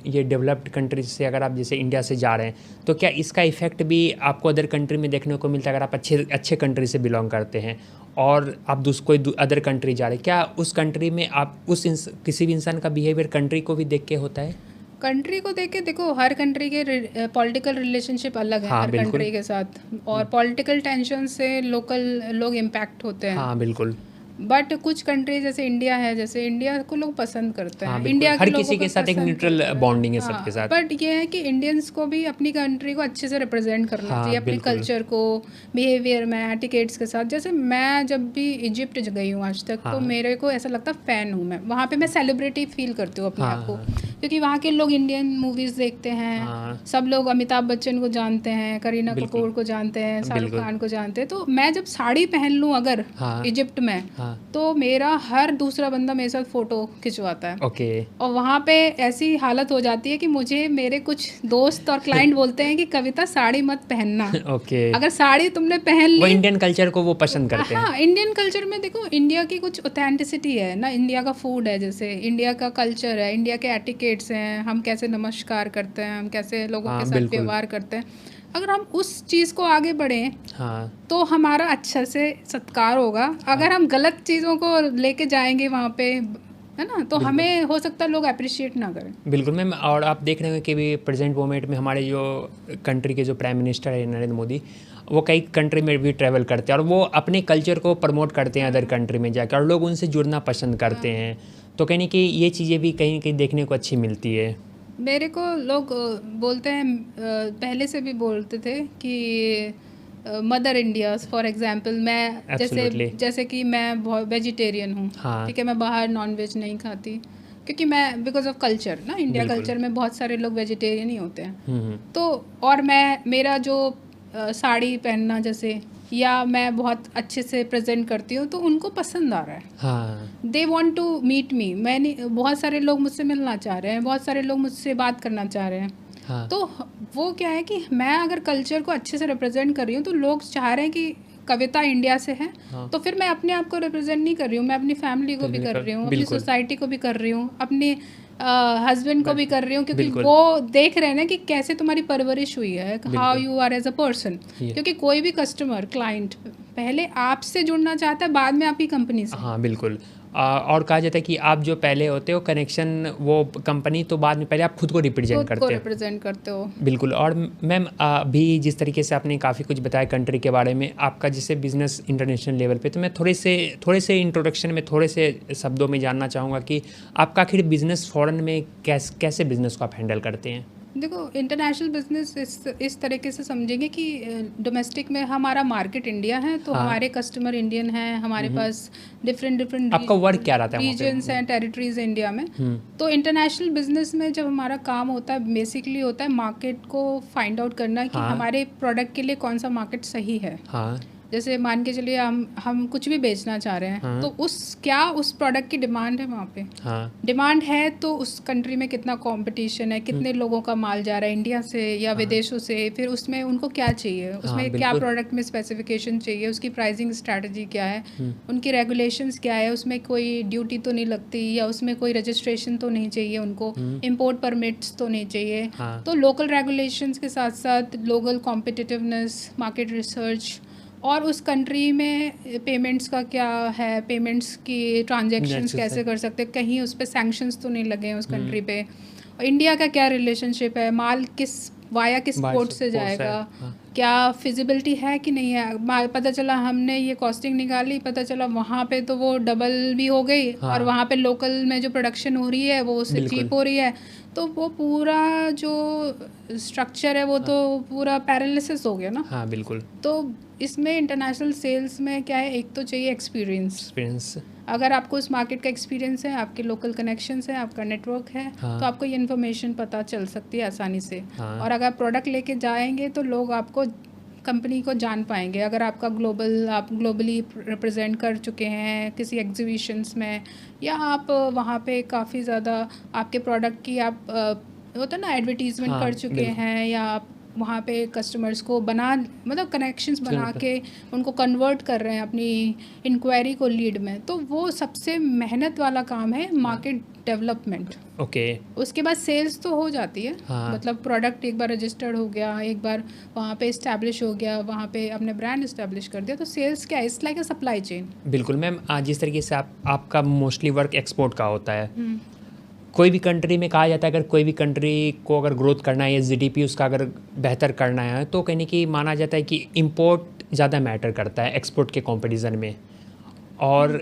ये डेवलप्ड कंट्रीज से अगर आप जैसे इंडिया से जा रहे हैं तो क्या इसका इफेक्ट भी आपको अदर कंट्री में देखने को मिलता है? अगर आप अच्छे कंट्री से बिलोंग करते हैं और आप कोई अदर कंट्री जा रहे हैं, क्या उस कंट्री में आप किसी भी इंसान का बिहेवियर कंट्री को भी देख के होता है? कंट्री को देख के देखो, हर कंट्री के पॉलिटिकल रिलेशनशिप अलग है हर कंट्री के साथ, और पॉलिटिकल टेंशन से लोकल लोग इम्पैक्ट होते हैं। हाँ बिल्कुल। बट कुछ कंट्री जैसे इंडिया है, जैसे इंडिया को लोग पसंद करते हैं। इंडिया हर किसी के साथ एक न्यूट्रल बॉन्डिंग है सबके साथ। बट ये है कि इंडियंस को भी अपनी कंट्री को अच्छे से रिप्रेजेंट करना चाहिए, अपने कल्चर को, बिहेवियर में, एटिकेट्स के साथ। जैसे मैं जब भी इजिप्ट गई हूँ आज तक, तो मेरे को ऐसा लगता है फ़ैन हूँ मैं वहाँ पे, मैं सेलिब्रिटी फील करती हूँ अपने आप को, क्योंकि वहाँ के लोग इंडियन मूवीज़ देखते हैं। सब लोग अमिताभ बच्चन को जानते हैं, करीना कपूर को जानते हैं, शाहरुख खान को जानते हैं। तो मैं जब साड़ी पहन लूँ अगर इजिप्ट में, तो मेरा हर दूसरा बंदा मेरे साथ फ़ोटो खिंचवाता है। और वहाँ पे ऐसी हालत हो जाती है कि मुझे मेरे कुछ दोस्त और क्लाइंट बोलते हैं कि कविता साड़ी मत पहनना। अगर साड़ी तुमने पहन ली, वो इंडियन कल्चर को वो पसंद करते हैं। हाँ, इंडियन कल्चर में देखो, इंडिया की कुछ ऑथेंटिसिटी है ना, इंडिया का फूड है, जैसे इंडिया का कल्चर है, इंडिया के एटिकेट्स हैं, हम कैसे नमस्कार करते हैं, हम कैसे लोगों के साथ व्यवहार करते हैं। अगर हम उस चीज़ को आगे बढ़ें तो हमारा अच्छा से सत्कार होगा। अगर हम गलत चीज़ों को लेके जाएंगे वहाँ पे, है ना, तो हमें हो सकता है लोग अप्रिशिएट ना करें। बिल्कुल मैम। और आप देख रहे हैं कि भी प्रेजेंट मोमेंट में हमारे जो कंट्री के जो प्राइम मिनिस्टर है नरेंद्र मोदी, वो कई कंट्री में भी ट्रैवल करते हैं और वो अपने कल्चर को प्रमोट करते हैं अदर कंट्री में जाकर, और लोग उनसे जुड़ना पसंद करते हैं। तो कहीं ना कहीं ये चीज़ें भी कहीं कहीं देखने को अच्छी मिलती है। मेरे को लोग बोलते हैं, पहले से भी बोलते थे कि मदर इंडिया, फॉर एग्जांपल मैं जैसे कि मैं बहुत वेजिटेरियन हूँ, ठीक है, मैं बाहर नॉनवेज नहीं खाती, क्योंकि मैं बिकॉज ऑफ कल्चर ना, इंडिया कल्चर में बहुत सारे लोग वेजिटेरियन ही होते हैं। तो और मैं जो साड़ी पहनना जैसे, या मैं बहुत अच्छे से प्रेजेंट करती हूँ, तो उनको पसंद आ रहा है। They want to meet me. बहुत सारे लोग मुझसे मिलना चाह रहे हैं, बहुत सारे लोग मुझसे बात करना चाह रहे हैं। तो वो क्या है कि मैं अगर कल्चर को अच्छे से रिप्रेजेंट कर रही हूँ, तो लोग चाह रहे हैं कि कविता इंडिया से है, तो फिर मैं अपने आप को रिप्रेजेंट नहीं कर रही हूँ, मैं अपनी फैमिली को भी कर रही हूँ, अपनी सोसाइटी को भी कर रही हूँ, अपनी हस्बैंड को भी कर रही हूँ, क्योंकि बिल्कुल। वो देख रहे हैं ना कि कैसे तुम्हारी परवरिश हुई है, हाउ बिल्कुल। You are as a person. क्योंकि कोई भी कस्टमर क्लाइंट पहले आपसे जुड़ना चाहता है, बाद में आपकी कंपनी से। हाँ बिल्कुल। और कहा जाता है कि आप जो पहले होते हो कनेक्शन वो कंपनी, तो बाद में पहले आप खुद को रिप्रेजेंट खुद को करते हो। रिप्रेजेंट करते हो। बिल्कुल। और मैम अभी जिस तरीके से आपने काफ़ी कुछ बताया कंट्री के बारे में, आपका जैसे बिजनेस इंटरनेशनल लेवल पे, तो मैं थोड़े से इंट्रोडक्शन में थोड़े से शब्दों में जानना चाहूँगा कि आपका आखिर बिजनेस फ़ॉरेन में कैसे बिजनेस को आप हैंडल करते हैं? देखो, इंटरनेशनल बिजनेस इस तरीके से समझेंगे कि डोमेस्टिक में हमारा मार्केट इंडिया है, तो हाँ। हमारे कस्टमर इंडियन हैं, हमारे पास डिफरेंट आपका वर्क क्या रहता है वहाँ पे? रीजन्स हैं, टेरिटरीज इंडिया में। तो इंटरनेशनल बिजनेस में जब हमारा काम होता है, बेसिकली होता है मार्केट को फाइंड आउट करना कि हाँ। हमारे प्रोडक्ट के लिए कौन सा मार्केट सही है। हाँ। जैसे मान के चलिए हम कुछ भी बेचना चाह रहे हैं, हाँ। तो उस प्रोडक्ट की डिमांड है वहाँ पे। हाँ। डिमांड है तो उस कंट्री में कितना कंपटीशन है, कितने लोगों का माल जा रहा है इंडिया से या विदेशों से, फिर उसमें उनको क्या चाहिए, उसमें क्या बिल्कुल। प्रोडक्ट में स्पेसिफिकेशन चाहिए, उसकी प्राइसिंग स्ट्रैटेजी क्या है, उनकी रेगुलेशंस क्या है, उसमें कोई ड्यूटी तो नहीं लगती, या उसमें कोई रजिस्ट्रेशन तो नहीं चाहिए उनको, इम्पोर्ट परमिट्स तो नहीं चाहिए। हाँ। तो लोकल रेगुलेशंस के साथ साथ लोकल कॉम्पिटिटिवनेस, मार्केट रिसर्च, और उस कंट्री में पेमेंट्स का क्या है, पेमेंट्स की ट्रांजैक्शंस कैसे कर सकते हैं, कहीं उस पर सैंक्शंस तो नहीं लगे हैं उस कंट्री पे, और इंडिया का क्या रिलेशनशिप है, माल किस पोर्ट से जाएगा, क्या फिजिबिलिटी है कि नहीं है। पता चला हमने ये कॉस्टिंग निकाली, पता चला वहाँ पे तो वो डबल भी हो गई, और वहाँ पे लोकल में जो प्रोडक्शन हो रही है वो उससे चीप हो रही है, तो वो पूरा जो स्ट्रक्चर है वो तो पूरा पैरालिसिस हो गया ना। हाँ बिल्कुल। तो इसमें इंटरनेशनल सेल्स में क्या है, एक तो चाहिए एक्सपीरियंस। अगर आपको उस मार्केट का एक्सपीरियंस है, आपके लोकल कनेक्शंस हैं, आपका नेटवर्क है, तो आपको ये इन्फॉर्मेशन पता चल सकती है आसानी से। और अगर आप प्रोडक्ट लेके जाएंगे तो लोग आपको, कंपनी को जान पाएंगे। अगर आप ग्लोबली रिप्रेजेंट कर चुके हैं किसी एग्जीबिशंस में, या आप वहाँ पे काफ़ी ज़्यादा आपके प्रोडक्ट की आप होता है ना एडवर्टीजमेंट कर चुके हैं, या आप वहाँ पे कस्टमर्स को मतलब कनेक्शंस बना के उनको कन्वर्ट कर रहे हैं अपनी इंक्वायरी को लीड में, तो वो सबसे मेहनत वाला काम है, मार्केट डेवलपमेंट। ओके। उसके बाद सेल्स तो हो जाती है। मतलब प्रोडक्ट एक बार रजिस्टर्ड हो गया, एक बार वहाँ पे इस्टेब्लिश हो गया, वहाँ पे अपने ब्रांड इस्टेब्लिश कर दिया, तो सेल्स क्या है, it's like a supply chain. बिल्कुल मैम। जिस तरीके से आपका मोस्टली वर्क एक्सपोर्ट का होता है, कोई भी कंट्री में कहा जाता है अगर कोई भी कंट्री को अगर ग्रोथ करना है या जीडीपी उसका अगर बेहतर करना है, तो कहीं ना कहीं माना जाता है कि इंपोर्ट ज़्यादा मैटर करता है एक्सपोर्ट के कंपैरिजन में। और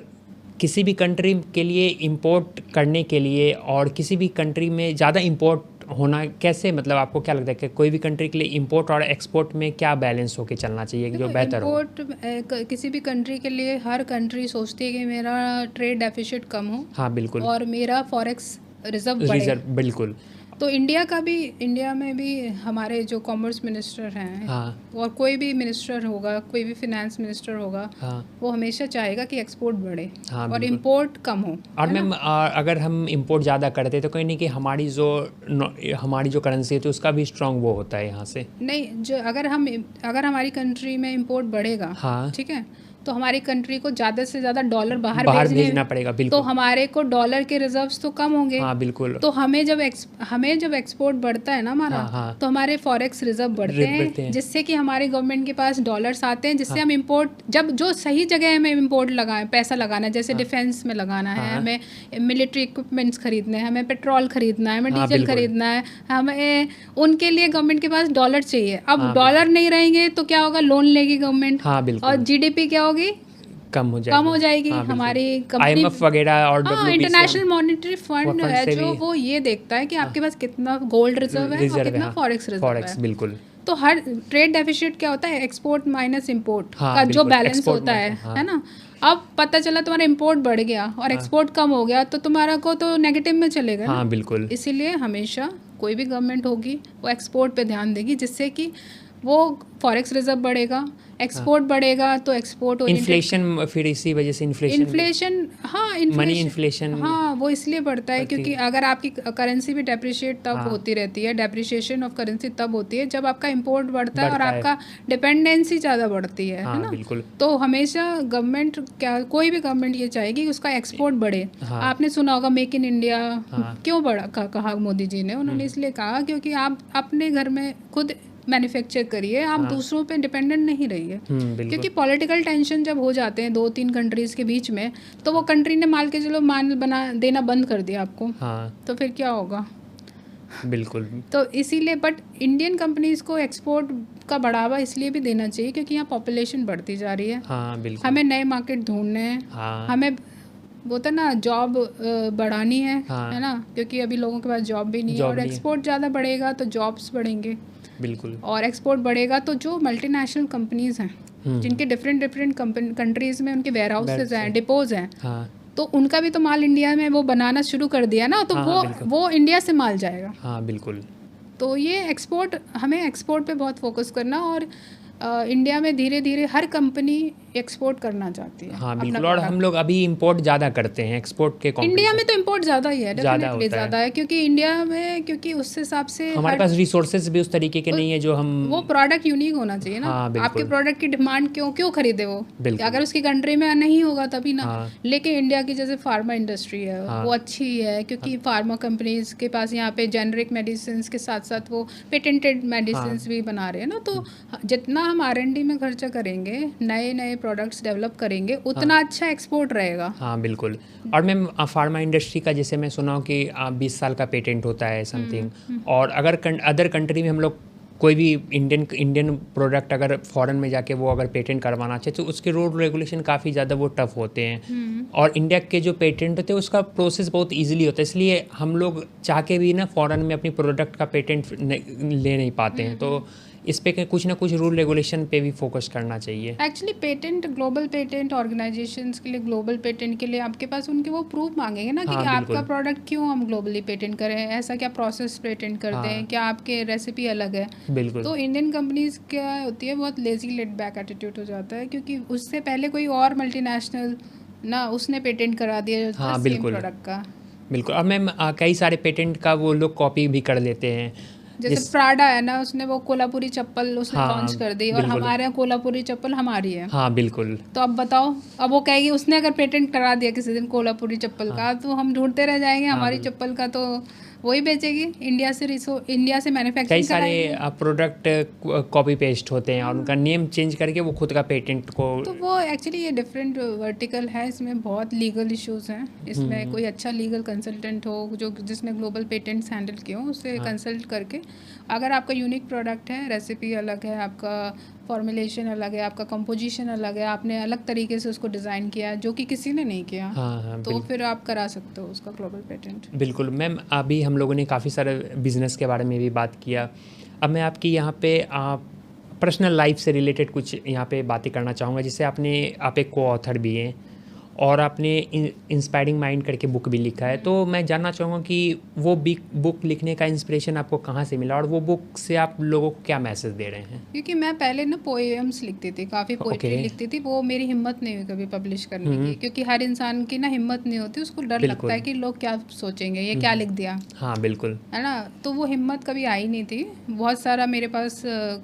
किसी भी कंट्री के लिए इंपोर्ट करने के लिए और किसी भी कंट्री में ज़्यादा इंपोर्ट होना कैसे, मतलब आपको क्या लगता है कि कोई भी कंट्री के लिए इंपोर्ट और एक्सपोर्ट में क्या बैलेंस होके चलना चाहिए कि जो बेहतर हो? इंपोर्ट किसी भी कंट्री के लिए, हर कंट्री सोचती है कि मेरा ट्रेड डेफिसिट कम हो। हाँ बिल्कुल। और मेरा फॉरेक्स रिजर्व बिल्कुल। तो इंडिया में भी हमारे जो कॉमर्स मिनिस्टर हैं, और कोई भी मिनिस्टर होगा, कोई भी फिनेंस मिनिस्टर होगा, वो हमेशा चाहेगा कि एक्सपोर्ट बढ़े और इंपोर्ट कम हो। और मैम अगर हम इंपोर्ट ज़्यादा करते तो कहीं नहीं कि हमारी जो करेंसी है तो उसका भी स्ट्रांग वो होता है यहाँ से नहीं। जो अगर हमारी कंट्री में इंपोर्ट बढ़ेगा, ठीक है, तो हमारी कंट्री को ज़्यादा से ज़्यादा डॉलर बाहर भेजना पड़ेगा। बिल्कुल। तो हमारे को डॉलर के रिजर्व्स तो कम होंगे। हाँ बिल्कुल। तो हमें जब एक्सपोर्ट बढ़ता है ना हमारा, तो हमारे फॉरेक्स रिजर्व बढ़ते हैं, जिससे कि हमारे गवर्नमेंट के पास डॉलर्स आते हैं, जिससे हम इंपोर्ट, जब जो सही जगह हमें इंपोर्ट लगाएं, पैसा लगाना है, जैसे डिफेंस में लगाना है, हमें मिलिट्री इक्विपमेंट्स खरीदने हैं, हमें पेट्रोल खरीदना है, हमें डीजल खरीदना है, हमें उनके लिए गवर्नमेंट के पास डॉलर चाहिए। अब डॉलर नहीं रहेंगे तो क्या होगा, लोन लेगी गवर्नमेंट, और जीडीपी क्या होगी, कम हो जाएगी। हमारी कंपनी IMF वगैरह और इंटरनेशनल मॉनेटरी फंड है जो वो ये देखता है कि आपके पास कितना गोल्ड रिजर्व है और कितना फॉरेक्स रिजर्व है। बिल्कुल। तो हर ट्रेड डेफिसिट क्या होता है, एक्सपोर्ट माइनस इंपोर्ट का जो बैलेंस होता है ना। अब पता चला तुम्हारा इंपोर्ट बढ़ गया और एक्सपोर्ट कम हो गया, तो तुम्हारा को तो नेगेटिव में चलेगा ना। बिल्कुल। इसीलिए हमेशा कोई भी गवर्नमेंट होगी वो एक्सपोर्ट पे ध्यान देगी, जिससे कि वो फॉरेक्स रिजर्व बढ़ेगा, एक्सपोर्ट बढ़ेगा तो एक्सपोर्ट इन्फ्लेशन, फिर इसी वजह से इन्फ्लेशन, हाँ मनी इन्फ्लेशन, हाँ वो इसलिए बढ़ता है क्योंकि अगर आपकी करेंसी भी डेप्रिशिएट तब होती रहती है, डेप्रिशिएशन ऑफ करेंसी तब होती है जब आपका इंपोर्ट बढ़ता है और आपका डिपेंडेंसी ज़्यादा बढ़ती है ना। बिल्कुल। तो हमेशा गवर्नमेंट, क्या कोई भी गवर्नमेंट ये चाहेगी कि उसका एक्सपोर्ट बढ़े। आपने सुना होगा मेक इन इंडिया, क्यों बढ़ा कहा मोदी जी ने? उन्होंने इसलिए कहा क्योंकि आप अपने घर में खुद मैन्युफैक्चर करिए, आप दूसरों पे डिपेंडेंट नहीं रहिए। क्योंकि पॉलिटिकल टेंशन जब हो जाते हैं 2-3 कंट्रीज के बीच में, तो वो कंट्री ने मान के चलो माल बना देना बंद कर दिया आपको, तो फिर क्या होगा? बिल्कुल। तो इसीलिए बट इंडियन कंपनीज को एक्सपोर्ट का बढ़ावा इसलिए भी देना चाहिए क्योंकि यहाँ पॉपुलेशन बढ़ती जा रही है। बिल्कुल। हमें नए मार्केट ढूंढने हैं, हमें बोलते ना जॉब बढ़ानी है ना, क्योंकि अभी लोगों के पास जॉब भी नहीं है, और एक्सपोर्ट ज़्यादा बढ़ेगा तो जॉब्स बढ़ेंगे। बिल्कुल। और एक्सपोर्ट बढ़ेगा तो जो मल्टीनेशनल कंपनीज हैं जिनके डिफरेंट कंट्रीज में उनके वेयर हाउसेज हैं, डिपोज हैं, तो उनका भी तो माल इंडिया में वो बनाना शुरू कर दिया ना, तो वो इंडिया से माल जाएगा। बिल्कुल। तो ये एक्सपोर्ट, हमें एक्सपोर्ट पे बहुत फोकस करना, और इंडिया में धीरे धीरे हर कंपनी एक्सपोर्ट करना चाहती है। बिल्कुल। और हम लोग अभी इंपोर्ट ज़्यादा करते हैं, एक्सपोर्ट के इंडिया में तो इंपोर्ट ज़्यादा ही है, डेफिनेटली ज़्यादा है, क्योंकि इंडिया में क्योंकि उस हिसाब से हमारे पास रिसोर्सेज भी उस तरीके के नहीं है जो हम, वो प्रोडक्ट यूनिक होना चाहिए ना। आपके प्रोडक्ट की डिमांड क्यों खरीदे वो? अगर उसकी कंट्री में नहीं होगा तभी ना। लेकिन इंडिया की जैसे फार्मा इंडस्ट्री है वो अच्छी है, क्योंकि फार्मा कंपनीज के पास यहाँ पे जेनरिक मेडिसिन के साथ साथ वो पेटेंटेड मेडिसिन भी बना रहे हैं ना। तो जितना हम R&D में खर्चा करेंगे, नए नए प्रोडक्ट्स डेवलप करेंगे, उतना अच्छा एक्सपोर्ट रहेगा। बिल्कुल। और मैम फार्मा इंडस्ट्री का जैसे मैं सुना हूँ कि 20 साल का पेटेंट होता है समथिंग, और अगर अदर कंट्री में हम लोग कोई भी इंडियन प्रोडक्ट अगर फॉरेन में जाके वो अगर पेटेंट करवाना चाहे तो उसके रूल रेगुलेशन काफ़ी ज़्यादा वो टफ होते हैं, और इंडिया के जो पेटेंट होते हैं उसका प्रोसेस बहुत इजीली होता है, इसलिए हम लोग चाह के भी ना फॉरेन में अपनी प्रोडक्ट का पेटेंट ले नहीं पाते हैं। तो इस पे कुछ ना कुछ रूल रेगुलेशन पे भी फोकस करना चाहिए। Actually patent, global patent organisations के लिए, ग्लोबल पेटेंट के लिए आपके पास उनके वो प्रूफ मांगेंगे ना कि आपका प्रोडक्ट क्यों हम ग्लोबली पेटेंट करें, ऐसा क्या प्रोसेस पेटेंट करते हैं, क्या आपके रेसिपी अलग है। बिल्कुल। तो इंडियन कंपनीज क्या होती है, बहुत लेजी लेट बैक एटीट्यूड हो जाता है, क्योंकि उससे पहले कोई और मल्टीनेशनल ना उसने पेटेंट करा दिया सेम प्रोडक्ट का। बिल्कुल। और मैम कई सारे पेटेंट का वो लोग कॉपी भी कर लेते हैं, जैसे प्राडा है ना, उसने वो कोल्हापुरी चप्पल उसने लॉन्च कर दी, और हमारे यहाँ कोल्हापुरी चप्पल हमारी है। बिल्कुल। तो अब बताओ, अब वो कहेगी उसने अगर पेटेंट करा दिया किसी दिन कोल्हापुरी चप्पल का, तो हम ढूंढते रह जाएंगे। हमारी चप्पल का तो वही बेचेगी, इंडिया से मैन्युफैक्चरिंग। कई सारे प्रोडक्ट कॉपी पेस्ट होते हैं और उनका नेम चेंज करके वो खुद का पेटेंट को, तो वो एक्चुअली ये डिफरेंट वर्टिकल है, इसमें बहुत लीगल इश्यूज हैं। इसमें कोई अच्छा लीगल कंसल्टेंट हो जो जिसने ग्लोबल पेटेंट्स हैंडल किए हो, उससे कंसल्ट करके, अगर आपका यूनिक प्रोडक्ट है, रेसिपी अलग है, आपका फॉर्मुलेशन अलग है, आपका कंपोजिशन अलग है, आपने अलग तरीके से उसको डिज़ाइन किया है जो कि किसी ने नहीं किया, तो फिर आप करा सकते हो उसका ग्लोबल पेटेंट। बिल्कुल। मैम अभी हम लोगों ने काफ़ी सारे बिजनेस के बारे में भी बात किया, अब मैं आपकी यहाँ पे पर्सनल लाइफ से रिलेटेड कुछ यहाँ पे बातें करना चाहूँगा। जिससे आप एक को ऑथर भी हैं और आपने इंस्पायरिंग माइंड करके बुक भी लिखा है, तो मैं जानना चाहूँगा कि वो बुक लिखने का इंस्पिरेशन आपको कहाँ से मिला और वो बुक से आप लोगों को क्या मैसेज दे रहे हैं? क्योंकि मैं पहले ना पोएम्स लिखती थी, काफ़ी पोइट्री लिखती थी, वो मेरी हिम्मत नहीं हुई कभी पब्लिश करने की, क्योंकि हर इंसान की ना हिम्मत नहीं होती, उसको डर लगता है कि लोग क्या सोचेंगे, ये क्या लिख दिया। बिल्कुल, है ना। तो वो हिम्मत कभी आई नहीं थी। बहुत सारा मेरे पास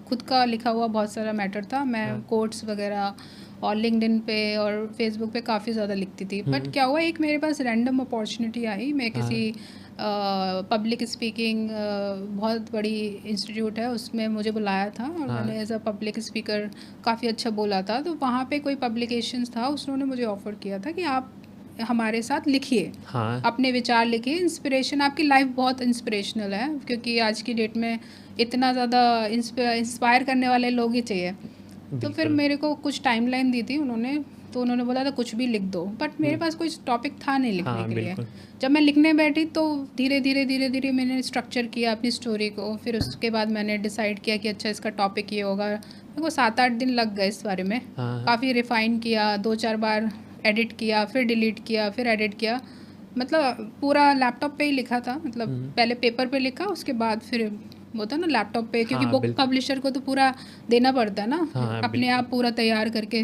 खुद का लिखा हुआ बहुत सारा मैटर था, मैं कोट्स वगैरह और लिंक्डइन पे और फेसबुक पे काफ़ी ज़्यादा लिखती थी। बट क्या हुआ, एक मेरे पास रैंडम अपॉर्चुनिटी आई, मैं किसी पब्लिक स्पीकिंग बहुत बड़ी इंस्टीट्यूट है उसमें मुझे बुलाया था, और मैंने एज अ पब्लिक स्पीकर काफ़ी अच्छा बोला था। तो वहाँ पे कोई पब्लिकेशंस था, उन्होंने मुझे ऑफ़र किया था कि आप हमारे साथ लिखिए, अपने विचार लिखिए, इंस्पिरेशन, आपकी लाइफ बहुत इंस्पिरेशनल है, क्योंकि आज की डेट में इतना ज़्यादा इंस्पायर करने वाले लोग ही चाहिए। तो फिर मेरे को कुछ टाइमलाइन दी थी उन्होंने, तो उन्होंने बोला था कुछ भी लिख दो, बट मेरे पास कोई टॉपिक था नहीं लिखने के लिए। जब मैं लिखने बैठी तो धीरे धीरे मैंने स्ट्रक्चर किया अपनी स्टोरी को, फिर उसके बाद मैंने डिसाइड किया कि अच्छा इसका टॉपिक ये होगा। मेरे को 7-8 दिन लग गए इस बारे में, काफ़ी रिफाइन किया, 2-4 बार एडिट किया, फिर डिलीट किया, फिर एडिट किया, मतलब पूरा लैपटॉप पे ही लिखा था, मतलब पहले पेपर पे लिखा, उसके बाद फिर होता है ना लैपटॉप पे, क्योंकि हाँ, बुक बिल्कुल। पब्लिशर को तो पूरा देना पड़ता है ना, हाँ, अपने आप पूरा तैयार करके।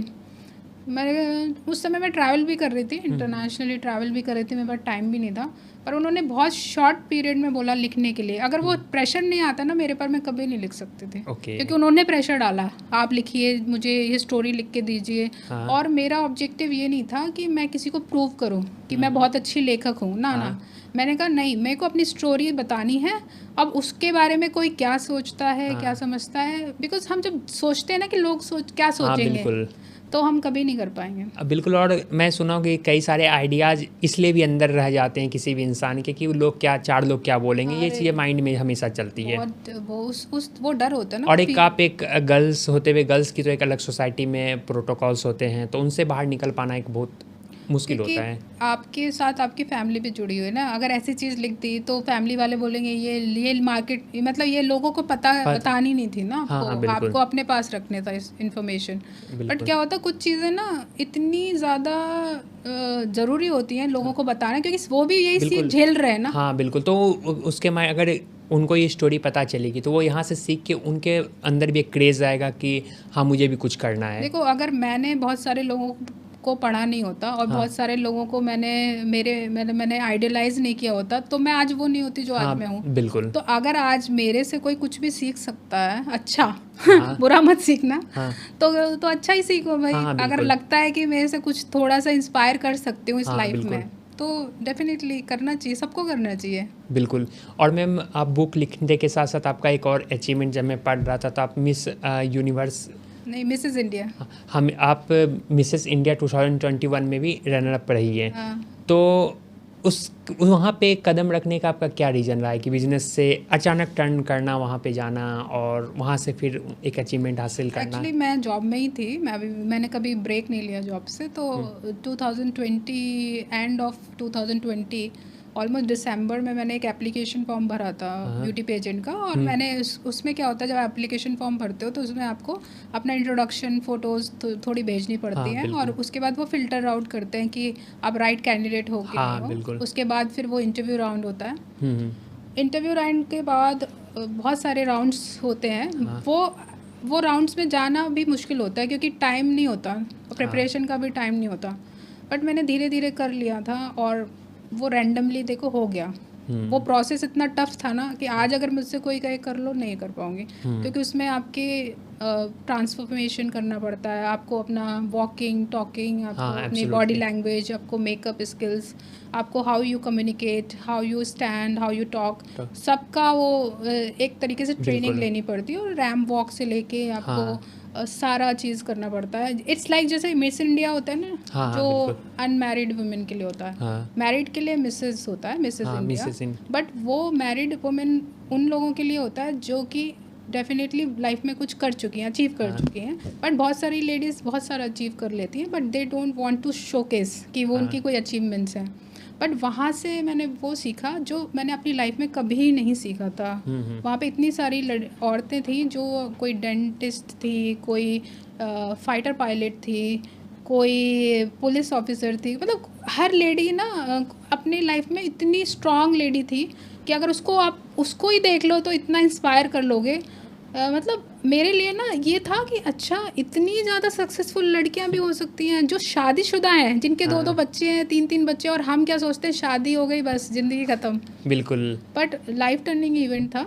मैं उस समय मैं ट्रैवल भी कर रही थी, इंटरनेशनली ट्रैवल भी कर रही थी, मेरे पास टाइम भी नहीं था। पर उन्होंने बहुत शॉर्ट पीरियड में बोला लिखने के लिए। अगर वो प्रेशर नहीं आता ना मेरे पर, मैं कभी नहीं लिख सकती थी, ओके। क्योंकि उन्होंने प्रेशर डाला, आप लिखिए, मुझे ये स्टोरी लिख के दीजिए। हाँ। और मेरा ऑब्जेक्टिव ये नहीं था कि मैं किसी को प्रूव करूं कि मैं बहुत अच्छी लेखक हूँ, ना ना। मैंने कहा नहीं, मेरे को अपनी स्टोरी बतानी है। अब उसके बारे में कोई क्या सोचता है, क्या समझता है, बिकॉज हम जब सोचते हैं ना कि लोग क्या हाँ, सोचेंगे, बिल्कुल। तो हम कभी नहीं कर पाएंगे। बिल्कुल। और मैं सुना हूँ कि कई सारे आइडियाज़ इसलिए भी अंदर रह जाते हैं किसी भी इंसान के कि वो लोग क्या, चार लोग क्या बोलेंगे, ये अरे चीज़ें माइंड में हमेशा चलती है। बहुत वो वो डर होता है ना। और एक गर्ल्स होते हुए, गर्ल्स की तो एक अलग सोसाइटी में प्रोटोकॉल्स होते हैं, तो उनसे बाहर निकल पाना एक बहुत मुश्किल क्योंकि होता है। आपके साथ आपकी फैमिली भी जुड़ी हुई है ना। अगर ऐसी चीज़ लिख दी तो फैमिली वाले बोलेंगे ये मार्केट, मतलब ये लोगों को बतानी नहीं थी ना हाँ, आपको। हाँ, बिल्कुल। आपको अपने पास रखने था इस इन्फॉर्मेशन। बट बिल्कुल। क्या होता है, कुछ चीज़ें ना इतनी ज़्यादा ज़रूरी होती हैं लोगों को बताना, क्योंकि वो भी यही सीख बिल्कुल। झेल रहे हैं ना। हाँ, बिल्कुल। तो उसके माय अगर उनको ये स्टोरी पता चलेगी तो वो यहाँ से सीख के उनके अंदर भी एक क्रेज़ आएगा कि हाँ, मुझे भी कुछ करना है। देखो, अगर मैंने बहुत सारे लोगों को पढ़ा नहीं होता और बहुत सारे लोगों को मैंने आइडियलाइज नहीं किया होता, तो मैं आज वो नहीं होती जो आज हाँ, मैं हूँ। बिल्कुल। तो अगर आज मेरे से कोई कुछ भी सीख सकता है, अच्छा हाँ। बुरा मत सीखना। हाँ। तो अच्छा ही सीखो भाई। हाँ, अगर बिल्कुल। लगता है कि मेरे से कुछ थोड़ा सा इंस्पायर कर सकती हूँ इस हाँ, लाइफ बिल्कुल। में, तो डेफिनेटली करना चाहिए, सबको करना चाहिए। बिल्कुल। और मैम, आप बुक लिखने के साथ साथ आपका एक और अचीवमेंट जब मैं पढ़ रहा था, तो आप मिस यूनिवर्स, नहीं, मिसेज इंडिया। हम आप मिसेस इंडिया 2021 में भी रनर अप रही है। हाँ। तो उस वहाँ पे कदम रखने का आपका क्या रीज़न रहा है कि बिजनेस से अचानक टर्न करना, वहाँ पे जाना और वहाँ से फिर एक अचीवमेंट हासिल करना? एक्चुअली मैं जॉब में ही थी, मैंने कभी ब्रेक नहीं लिया जॉब से। तो 2020, एंड ऑफ 2020, ऑलमोस्ट दिसंबर में मैंने एक एप्लीकेशन फॉर्म भरा था ब्यूटी पेजेंट का। और मैंने उसमें क्या होता है, जब एप्लीकेशन फॉर्म भरते हो तो उसमें आपको अपना इंट्रोडक्शन फ़ोटोज़ थोड़ी भेजनी पड़ती हैं, और उसके बाद वो फ़िल्टर आउट करते हैं कि आप राइट कैंडिडेट हो कि नहीं हो। बिल्कुल। उसके बाद फिर वो इंटरव्यू राउंड होता है। हम्म। इंटरव्यू राउंड के बाद बहुत सारे राउंड्स होते हैं। वो राउंड्स में जाना भी मुश्किल होता है, क्योंकि टाइम नहीं होता, प्रिपरेशन का भी टाइम नहीं होता। बट मैंने धीरे धीरे कर लिया था, और वो रैंडमली देखो हो गया। वो प्रोसेस इतना टफ था ना कि आज अगर मुझसे कोई कहे कर लो, नहीं कर पाऊंगी, क्योंकि उसमें आपके ट्रांसफॉर्मेशन करना पड़ता है। आपको अपना वॉकिंग, टॉकिंग, आपको अपनी बॉडी लैंग्वेज, आपको मेकअप स्किल्स, आपको how you communicate, how you stand, how you talk, सबका वो एक तरीके से ट्रेनिंग लेनी पड़ती है। और रैम्प वॉक से लेके आपको सारा चीज़ करना पड़ता है। इट्स लाइक जैसे मिस इंडिया होता है ना, जो अनमैरिड वुमेन के लिए होता है। मैरिड के लिए मिसेस होता है, मिसेस इंडिया। बट वो मैरिड वुमेन उन लोगों के लिए होता है जो कि डेफिनेटली लाइफ में कुछ कर चुकी हैं, अचीव कर चुकी हैं। बट बहुत सारी लेडीज़ बहुत सारा अचीव कर लेती हैं, but they don't want to showcase कि वो उनकी कोई अचीवमेंट्स हैं। बट वहाँ से मैंने वो सीखा जो मैंने अपनी लाइफ में कभी नहीं सीखा था। वहाँ पे इतनी सारी औरतें थी, जो कोई डेंटिस्ट थी, कोई फाइटर पायलट थी, कोई पुलिस ऑफिसर थी। मतलब हर लेडी ना अपनी लाइफ में इतनी स्ट्रांग लेडी थी कि अगर आप उसको ही देख लो तो इतना इंस्पायर कर लोगे। मतलब मेरे लिए ना ये था कि अच्छा, इतनी ज़्यादा सक्सेसफुल लड़कियां भी हो सकती हैं जो शादीशुदा हैं, जिनके दो बच्चे हैं, तीन बच्चे। और हम क्या सोचते हैं, शादी हो गई बस ज़िंदगी ख़त्म। बिल्कुल। बट लाइफ टर्निंग इवेंट था।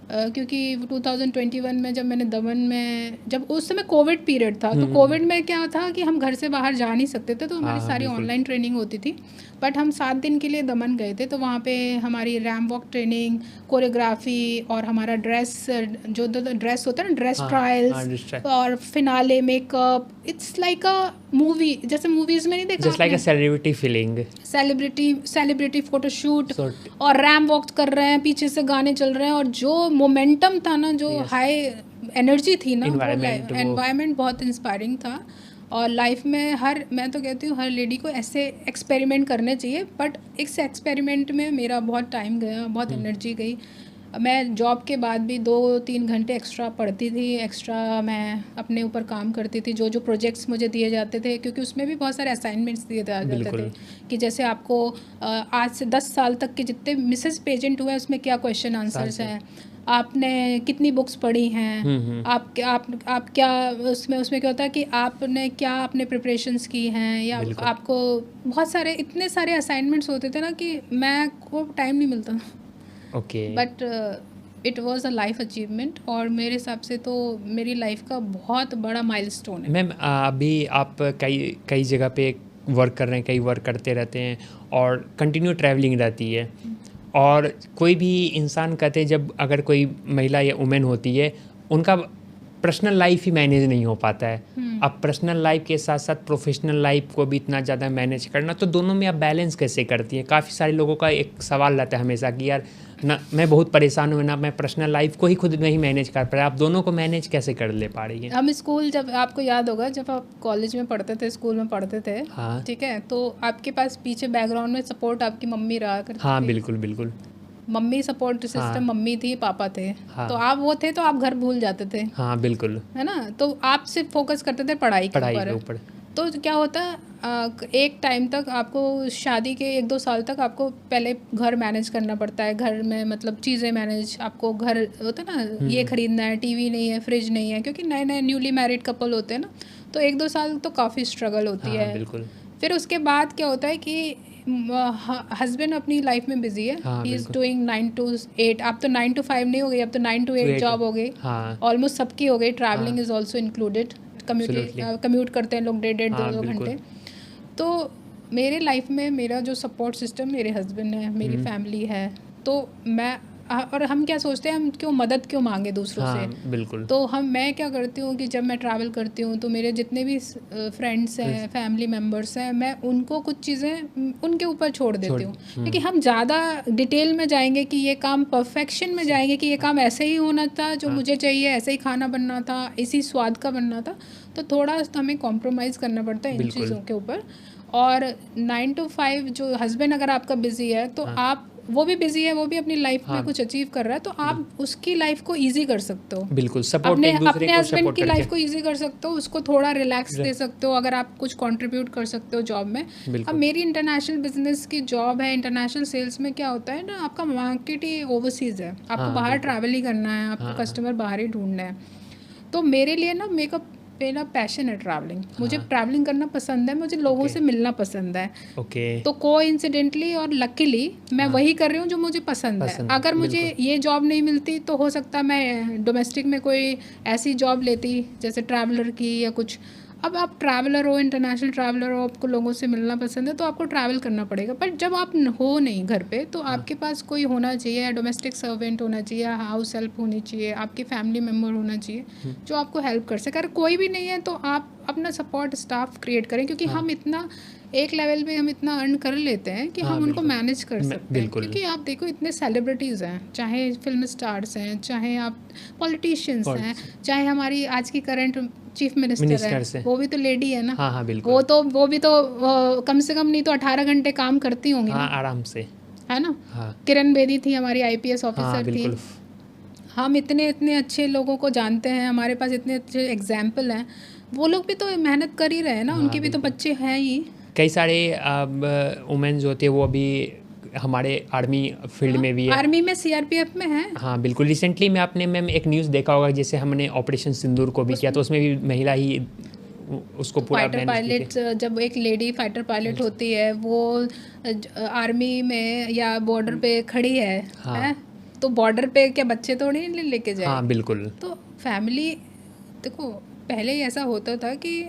क्योंकि 2021 में जब मैंने दमन में, जब उस समय कोविड पीरियड था, तो कोविड में क्या था कि हम घर से बाहर जा नहीं सकते थे, तो हमारी सारी ऑनलाइन ट्रेनिंग होती थी। बट हम 7 दिन के लिए दमन गए थे, तो वहाँ पे हमारी रैम वॉक ट्रेनिंग, कोरियोग्राफी, और हमारा जो ड्रेस होता है ना, ड्रेस ट्रायल्स, और finale makeup. It's like a movie, जैसे मूवीज़ में नहीं देखा, just like a celebrity feeling, celebrity photoshoot. और रैम वॉक कर रहे हैं, पीछे से गाने चल रहे हैं, और जो मोमेंटम था ना, जो हाई एनर्जी थी ना, एनवायरनमेंट बहुत इंस्पायरिंग था। और लाइफ में मैं तो कहती हूँ हर लेडी को ऐसे एक्सपेरिमेंट करने चाहिए। बट इस एक्सपेरिमेंट में मेरा बहुत टाइम गया, बहुत एनर्जी गई। मैं जॉब के बाद भी 2-3 घंटे एक्स्ट्रा पढ़ती थी, एक्स्ट्रा मैं अपने ऊपर काम करती थी, जो प्रोजेक्ट्स मुझे दिए जाते थे, क्योंकि उसमें भी बहुत सारे असाइनमेंट्स दिए जाते थे कि जैसे आपको आज से 10 साल तक के जितने मिसेस पेजेंट हुए उसमें क्या क्वेश्चन आंसर्स हैं, आपने कितनी बुक्स पढ़ी हैं, आप क्या उसमें क्या होता है कि आपने क्या अपने प्रिपरेशंस की हैं, या आपको बहुत सारे इतने सारे असाइनमेंट्स होते थे ना कि मैं को टाइम नहीं मिलता। Okay. But it was a life achievement, और मेरे हिसाब से तो मेरी लाइफ का बहुत बड़ा माइलस्टोन है। मैम अभी आप कई जगह पे वर्क कर रहे हैं, कई वर्क करते रहते हैं और कंटिन्यू ट्रैवलिंग रहती है, और कोई भी इंसान कहते हैं जब अगर कोई महिला या वुमेन होती है उनका पर्सनल लाइफ ही मैनेज नहीं हो पाता है। अब पर्सनल लाइफ के साथ साथ प्रोफेशनल लाइफ को भी इतना ज़्यादा मैनेज करना, तो दोनों में आप बैलेंस कैसे करती हैं? काफ़ी सारे लोगों का एक सवाल रहता है हमेशा कि यार ना मैं बहुत परेशान हूँ, ना मैं पर्सनल लाइफ को ही खुद नहीं मैनेज कर पा रहा। आप दोनों को मैनेज कैसे कर ले पा रही हैं? हम स्कूल, जब आपको याद होगा जब आप कॉलेज में पढ़ते थे, स्कूल में पढ़ते थे, हाँ ठीक है, तो आपके पास पीछे बैकग्राउंड में सपोर्ट आपकी मम्मी रहा करती हाँ थी। बिल्कुल बिल्कुल। मम्मी सपोर्ट सिस्टम, मम्मी थी, पापा थे, हाँ तो आप वो थे तो आप घर भूल जाते थे, हाँ बिल्कुल। है ना। तो आप सिर्फ फोकस करते थे पढ़ाई के ऊपर। तो क्या होता है, एक टाइम तक आपको, शादी के 1-2 साल तक आपको पहले घर मैनेज करना पड़ता है। घर में मतलब चीज़ें मैनेज, आपको घर होता है ना, ये खरीदना है, टीवी नहीं है, फ्रिज नहीं है, क्योंकि नए नए न्यूली मैरिड कपल होते हैं ना, तो 1-2 साल तो काफ़ी स्ट्रगल होती है। बिल्कुल। फिर उसके बाद क्या होता है कि हस्बैंड अपनी लाइफ में बिजी है, ही इज़ डूइंग 9 to 8। अब तो 9 to 5 नहीं हो गई, अब तो 9 to 8 जॉब हो गई, ऑलमोस्ट सबकी हो गई। Travelling is also included, commute करते हैं लोग 1.5-2 घंटे। तो मेरे लाइफ में मेरा जो सपोर्ट सिस्टम मेरे हस्बैंड है, मेरी फैमिली है। तो मैं, और हम क्या सोचते हैं, हम क्यों मदद क्यों मांगे दूसरों से। बिल्कुल। तो मैं क्या करती हूँ कि जब मैं ट्रैवल करती हूँ तो मेरे जितने भी फ्रेंड्स हैं, फैमिली मेम्बर्स हैं, मैं उनको कुछ चीज़ें उनके ऊपर छोड़ देती हूँ, क्योंकि हम ज़्यादा डिटेल में जाएंगे कि ये काम परफेक्शन में जाएंगे कि ये काम ऐसे ही होना था जो मुझे चाहिए, ऐसे ही खाना बनना था, इसी स्वाद का बनना था, तो थोड़ा हमें कॉम्प्रोमाइज़ करना पड़ता है इन चीज़ों के ऊपर। और 9 to 5 जो हस्बैंड अगर आपका बिजी है, तो आप, वो भी बिजी है, वो भी अपनी लाइफ में कुछ अचीव कर रहा है, तो आप उसकी लाइफ को इजी कर सकते हो। बिल्कुल, सपोर्ट अपने एक दूसरे को हस्बैंड की लाइफ को इजी कर सकते हो, उसको थोड़ा रिलैक्स दे सकते हो, अगर आप कुछ कंट्रीब्यूट कर सकते हो जॉब में। अब मेरी इंटरनेशनल बिजनेस की जॉब है, इंटरनेशनल सेल्स में क्या होता है ना, आपका मार्केट ही ओवरसीज है, आपको बाहर ट्रैवल ही करना है, आपको कस्टमर बाहर ही ढूंढना है। तो मेरे लिए ना, मेरा पैशन है ट्रैवलिंग, मुझे ट्रैवलिंग करना पसंद है, मुझे लोगों से मिलना पसंद है। तो कोइंसिडेंटली और लकीली मैं वही कर रही हूँ जो मुझे पसंद है। अगर मुझे ये जॉब नहीं मिलती तो हो सकता मैं डोमेस्टिक में कोई ऐसी जॉब लेती जैसे ट्रैवलर की या कुछ। अब आप ट्रैवलर हो, इंटरनेशनल ट्रैवलर हो, आपको लोगों से मिलना पसंद है, तो आपको ट्रैवल करना पड़ेगा। बट जब आप हो नहीं घर पे, तो आपके पास कोई होना चाहिए, डोमेस्टिक सर्वेंट होना चाहिए, हाउस हेल्प होनी चाहिए, आपकी फैमिली मेम्बर होना चाहिए जो आपको हेल्प कर सके। अगर कोई भी नहीं है तो आप अपना सपोर्ट स्टाफ क्रिएट करें, क्योंकि हम इतना एक लेवल पे हम इतना अर्न कर लेते हैं कि हम उनको मैनेज कर सकते हैं। क्योंकि आप देखो, इतने सेलिब्रिटीज़ हैं, चाहे फिल्म स्टार्स हैं, चाहे आप पॉलिटिशियंस हैं, चाहे हमारी आज की करंट चीफ मिनिस्टर है, वो भी तो लेडी है ना। हाँ बिल्कुल। वो भी तो कम से कम नहीं तो 18 घंटे काम करती होंगी ना, आराम से, है ना। किरण बेदी थी, हमारी IPS ऑफिसर थी। हम इतने अच्छे लोगों को जानते हैं, हमारे पास इतने अच्छे एग्जाम्पल हैं, वो लोग भी तो मेहनत कर ही रहे हैं ना, उनके भी तो बच्चे हैं ही। कई सारे वुमेन्स होते हैं, वो अभी हमारे आर्मी फील्ड में भी है, आर्मी में CRPF में है। हाँ बिल्कुल। रिसेंटली में आपने मैम एक न्यूज़ देखा होगा, जैसे हमने ऑपरेशन सिंदूर को भी किया, तो उसमें भी महिला ही उसको पूरा फाइटर पायलट, जब एक लेडी फाइटर पायलट होती है, वो आर्मी में या बॉर्डर पे खड़ी है, तो बॉर्डर पे क्या बच्चे थोड़ी नहीं लेके जाए। हाँ बिल्कुल। तो फैमिली, देखो पहले ऐसा होता था कि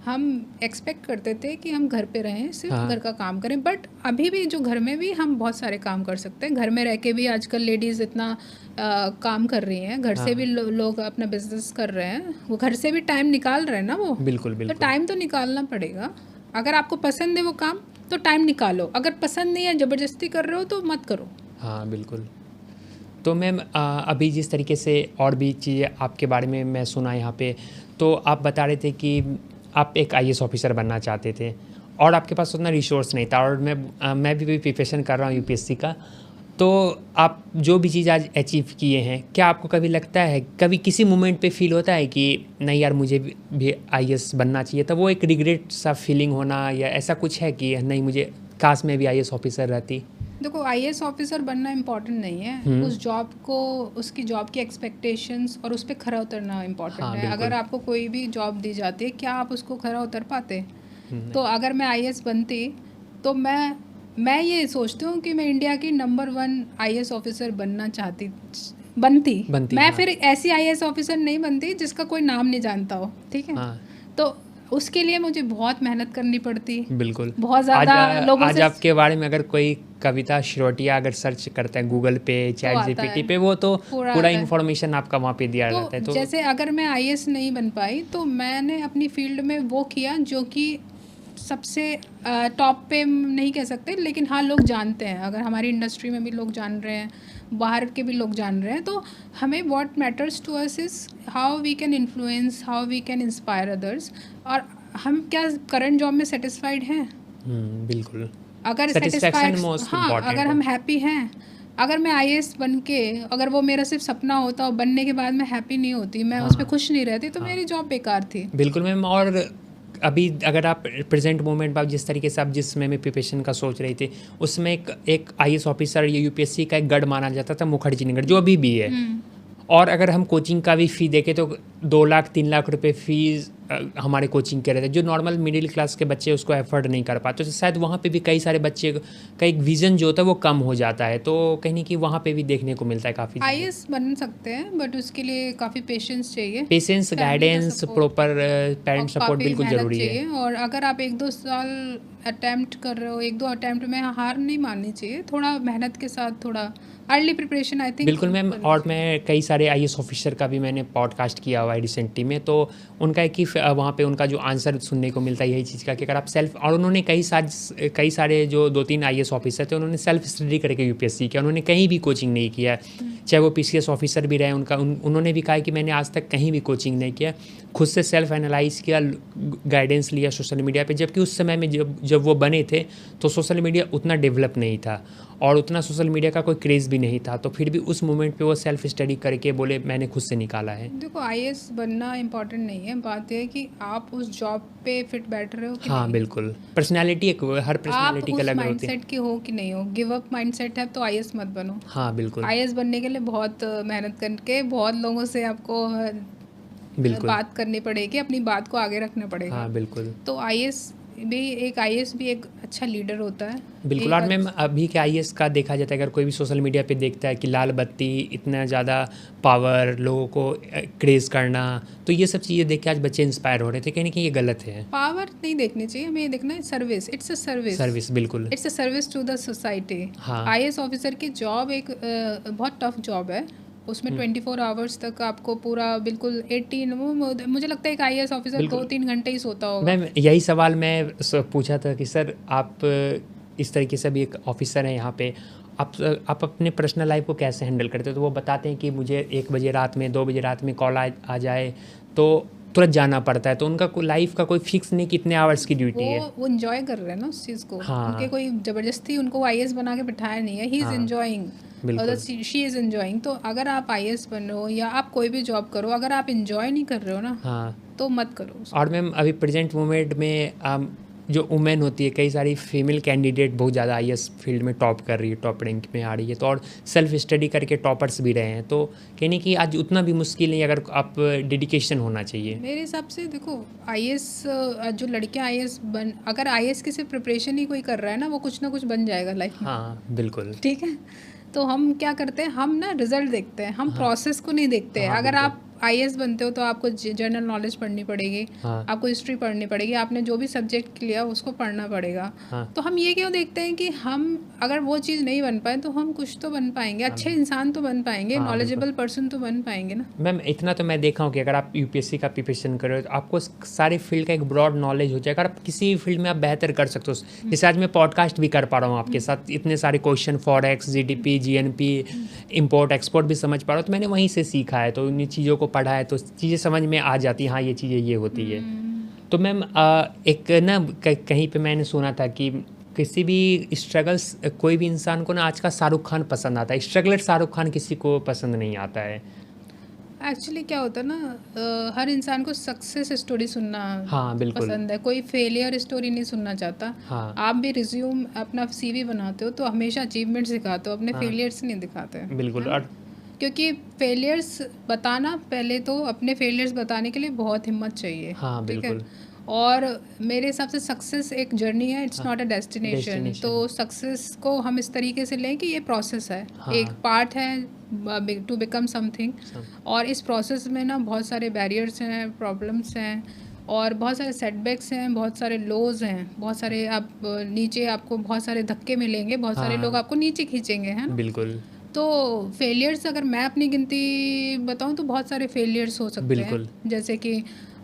हम एक्सपेक्ट करते थे कि हम घर पे रहें, सिर्फ घर का काम करें, बट अभी भी जो घर में भी हम बहुत सारे काम कर सकते हैं। घर में रह के भी आजकल लेडीज़ इतना काम कर रही हैं, घर से भी लोग अपना बिजनेस कर रहे हैं, वो घर से भी टाइम निकाल रहे हैं ना वो। बिल्कुल बिल्कुल। तो टाइम तो निकालना पड़ेगा। अगर आपको पसंद है वो काम तो टाइम निकालो, अगर पसंद नहीं है, ज़बरदस्ती कर रहे हो तो मत करो। हाँ बिल्कुल। तो मैम अभी जिस तरीके से और भी चीज़ें आपके बारे में मैं सुना यहाँ पे, तो आप बता रहे थे कि आप एक IAS ऑफिसर बनना चाहते थे और आपके पास उतना रिसोर्स नहीं था, और मैं भी प्रिपरेशन कर रहा हूँ UPSC का। तो आप जो भी चीज़ आज अचीव किए हैं, क्या आपको कभी लगता है, कभी किसी मोमेंट पे फील होता है कि नहीं यार मुझे भी IAS बनना चाहिए था, वो एक रिग्रेट सा फीलिंग होना, या ऐसा कुछ है कि नहीं मुझे काश में भी IAS ऑफिसर रहती? देखो आईएएस ऑफिसर बनना इम्पोर्टेंट नहीं है, उस जॉब को, उसकी जॉब की एक्सपेक्टेशंस और उस पर खरा उतरना इम्पोर्टेंट हाँ है। बिल्कुल। अगर आपको कोई भी जॉब दी जाती है, क्या आप उसको खरा उतर पाते? तो अगर मैं आईएएस बनती तो मैं ये सोचती हूँ कि मैं इंडिया की नंबर 1 आईएएस ऑफिसर बनती। मैं हाँ। फिर ऐसी आईएएस ऑफिसर नहीं बनती जिसका कोई नाम नहीं जानता हो, ठीक है? हाँ तो उसके लिए मुझे बहुत मेहनत करनी पड़ती, बिल्कुल। बहुत ज़्यादा लोगों आज से आपके बारे में अगर कोई कविता श्रोटिया अगर सर्च करता है गूगल पे, चैट आता जीपीटी है, पे, वो तो पूरा पूरा आता है। इन्फॉर्मेशन आपका वहाँ पे दिया जाता है। तो तो जैसे अगर मैं आईएएस नहीं बन पाई तो मैंने अपनी फील्ड में वो किया जो कि सबसे टॉप पे नहीं कह सकते, लेकिन हाँ लोग जानते हैं। अगर हमारी इंडस्ट्री में भी लोग जान रहे हैं, बाहर के भी लोग जान रहे हैं, तो हमें what matters to us is how we can influence, how we can inspire others. और हम क्या करंट जॉब में सेटिस्फाइड हैं? बिल्कुल। अगर सेटिस्फैक्शन सेटिस्फाइड, मोस्ट हाँ, इम्पॉर्टेंट अगर है। हम हैप्पी हैं, अगर मैं आईएएस बन के, अगर वो मेरा सिर्फ सपना होता और बनने के बाद मैं हैप्पी नहीं होती, मैं उस पर खुश नहीं रहती, तो मेरी जॉब बेकार थी। बिल्कुल मैम। और अभी अगर आप प्रेजेंट मोमेंट में जिस तरीके से आप जिसमें मैं प्रिपरेशन का सोच रही थी, उसमें एक आईएएस ऑफिसर या यूपीएससी का एक गढ़ माना जाता था मुखर्जी नगर, जो अभी भी है। और अगर हम कोचिंग का भी फ़ी देखें तो 2 लाख 3 लाख रुपए फीस हमारे कोचिंग के रहते हैं, जो नॉर्मल मिडिल क्लास के बच्चे उसको एफर्ड नहीं कर पाते। तो शायद वहाँ पे भी कई सारे बच्चे का एक विज़न जो होता है वो कम हो जाता है। तो कहीं ना कहीं वहाँ पे भी देखने को मिलता है काफ़ी आईएएस बन सकते हैं, बट उसके लिए काफ़ी पेशेंस चाहिए, patience, guidance, proper parent support काफ़ी बिल्कुल मेहनत ज़रूरी है। चाहिए। और अगर आप 1-2 साल अटेम्प्ट कर रहे हो, 1-2 अटेम्प्ट में हार नहीं माननी चाहिए, थोड़ा मेहनत के साथ, थोड़ा अर्ली प्रिपरेशन आई थिंक। बिल्कुल मैम। और मैं कई सारे आईएएस ऑफिसर का भी मैंने पॉडकास्ट किया हुआ है रिसेंटली में, तो उनका एक ही वहाँ पे उनका जो आंसर सुनने को मिलता है यही चीज़ का कि अगर आप सेल्फ, और उन्होंने कई सारे जो 2-3 आईएएस ऑफिसर थे उन्होंने सेल्फ स्टडी करके यूपीएससी किया, उन्होंने कहीं भी कोचिंग नहीं किया। चाहे वो पीसीएस ऑफिसर भी रहे, उन्होंने भी कहा कि मैंने आज तक कहीं भी कोचिंग नहीं किया, खुद से सेल्फ एनालाइज किया, गाइडेंस लिया सोशल मीडिया पे। जबकि उस समय में जब वो बने थे तो सोशल मीडिया उतना डेवलप नहीं था और उतना सोशल मीडिया का कोई क्रेज़ भी नहीं था, तो फिर भी उस मोमेंट पे वो सेल्फ स्टडी करके बोले मैंने खुद से निकाला है। देखो आईएएस बनना इम्पोर्टेंट नहीं है, बात यह है कि आप उस जॉब पे फिट बैठ रहे हो कि हाँ नहीं। बिल्कुल। पर्सनैलिटी हर आप पर्सनैलिटी उस का अलग होती है। माइंडसेट के हो कि नहीं हो। गिव अप माइंडसेट है तो आईएएस मत बनो। हाँ बिल्कुल। आईएएस बनने के लिए बहुत मेहनत करके, बहुत लोगों से आपको बिल्कुल। बात करनी पड़ेगी, अपनी बात को आगे रखना पड़ेगा। हाँ बिल्कुल। तो आईएएस भी एक अच्छा लीडर होता है। बिल्कुल। और मैम अभी के आईएएस का देखा जाता है, अगर कोई भी सोशल मीडिया पे देखता है कि लाल बत्ती, इतना ज़्यादा पावर, लोगों को क्रेज़ करना, तो ये सब चीज़ें देख के आज बच्चे इंस्पायर हो रहे थे। कहीं ना कहीं ये गलत है। पावर नहीं देखनी चाहिए, हमें ये देखना है service. It's a service. Service बिल्कुल। It's a service to the society. हाँ। आईएएस ऑफिसर की जॉब एक बहुत टफ जॉब है। उसमें 24 आवर्स तक आपको पूरा बिल्कुल 18, मुझे लगता है एक आईएएस ऑफिसर 2-3 घंटे ही सोता होगा। मैम यही सवाल मैं पूछा था कि सर आप इस तरीके से भी एक ऑफिसर हैं यहाँ पे, आप अपने पर्सनल लाइफ को कैसे हैंडल करते हो? तो वो बताते हैं कि मुझे 1 बजे रात में, 2 बजे रात में कॉल आ जाए तो तुरंत जाना पड़ता है। तो उनका लाइफ का कोई फिक्स नहीं कितने आवर्स की ड्यूटी है। वो एंजॉय कर रहे हैं ना उस चीज़ को। हाँ। उनके कोई ज़बरदस्ती उनको आईएएस बना के बिठाया नहीं है। ही इज़ एंजॉइंग और शी इज़ एंजॉइंग। तो अगर आप आईएएस बन रहे हो या आप कोई भी जॉब करो, अगर आप एंजॉय नहीं कर रहे हो ना, हाँ, तो मत करो। और मैम अभी प्रेजेंट मोमेंट में जो वुमेन होती है, कई सारी फीमेल कैंडिडेट बहुत ज़्यादा आईएएस फील्ड में टॉप कर रही है, टॉप रैंक में आ रही है, तो और सेल्फ स्टडी करके टॉपर्स भी रहे हैं। तो कहने की आज उतना भी मुश्किल नहीं, अगर आप डेडिकेशन होना चाहिए मेरे हिसाब से। देखो आईएएस, जो लड़कियां आईएएस अगर आईएएस की सिर्फ प्रिपरेशन ही कोई कर रहा है ना, वो कुछ ना कुछ बन जाएगा लाइफ में। हाँ बिल्कुल। ठीक है। तो हम क्या करते हैं, हम ना रिजल्ट देखते हैं, हम प्रोसेस को नहीं देखते हैं। अगर आप आईएएस बनते हो तो आपको जनरल नॉलेज पढ़नी पड़ेगी, आपको हिस्ट्री पढ़नी पड़ेगी, आपने जो भी सब्जेक्ट लिया उसको पढ़ना पड़ेगा। तो हम ये क्यों देखते हैं कि हम अगर वो चीज़ नहीं बन पाए तो हम कुछ तो बन पाएंगे, अच्छे इंसान तो बन पाएंगे, नॉलेजेबल पर्सन तो बन पाएंगे ना। मैम इतना तो मैं देखा हूँ कि अगर आप यूपीएससी का प्रिपरेशन कर रहे हो तो आपको सारे फील्ड का एक ब्रॉड नॉलेज हो जाएगा। अगर आप किसी भी फील्ड में आप बेहतर कर सकते हो, जैसे आज मैं पॉडकास्ट भी कर पा रहा हूँ आपके साथ, इतने सारे question, forex, GDP, GNP, import export भी समझ पा रहा हूँ, तो मैंने वहीं से सीखा है, तो इन चीज़ों को पढ़ा है, तो चीज़ें समझ में आ जाती हैं। हाँ ये चीज़ें ये होती है। तो मैम एक ना कहीं पे मैंने सुना था कि किसी भी स्ट्रगल्स, कोई भी इंसान को ना आज का शाहरुख खान पसंद आता है, स्ट्रगलर शाहरुख खान किसी को पसंद नहीं आता है। एक्चुअली क्या होता है ना, हर इंसान को सक्सेस स्टोरी सुनना हाँ बिल्कुल। पसंद है, कोई फेलियर स्टोरी नहीं सुनना चाहता। हाँ आप भी रिज्यूम अपना सीवी बनाते हो तो हमेशा अचीवमेंट्स दिखाते हो, अपने हाँ फेलियर्स नहीं दिखाते, बिल्कुल। है ना? और क्योंकि फेलियर्स बताना, पहले तो अपने फेलियर्स बताने के लिए बहुत हिम्मत चाहिए। हाँ ठीक है। बिल्कुल। और मेरे हिसाब से सक्सेस एक जर्नी है, इट्स हाँ नॉट अ डेस्टिनेशन। डेस्टिनेशन। तो सक्सेस को हम इस तरीके से लें कि ये प्रोसेस है, एक हाँ पार्ट है टू बिकम समथिंग। सब। और इस प्रोसेस में ना बहुत सारे बैरियर्स हैं, प्रॉब्लम्स हैं, और बहुत सारे सेटबैक्स हैं, बहुत सारे लोज हैं, बहुत सारे आप नीचे आपको बहुत सारे धक्के मिलेंगे, बहुत सारे लोग हाँ आपको नीचे खींचेंगे, है ना? बिल्कुल तो फेलियर्स अगर मैं अपनी गिनती बताऊं तो बहुत सारे फेलियर्स हो सकते हैं। बिल्कुल। जैसे कि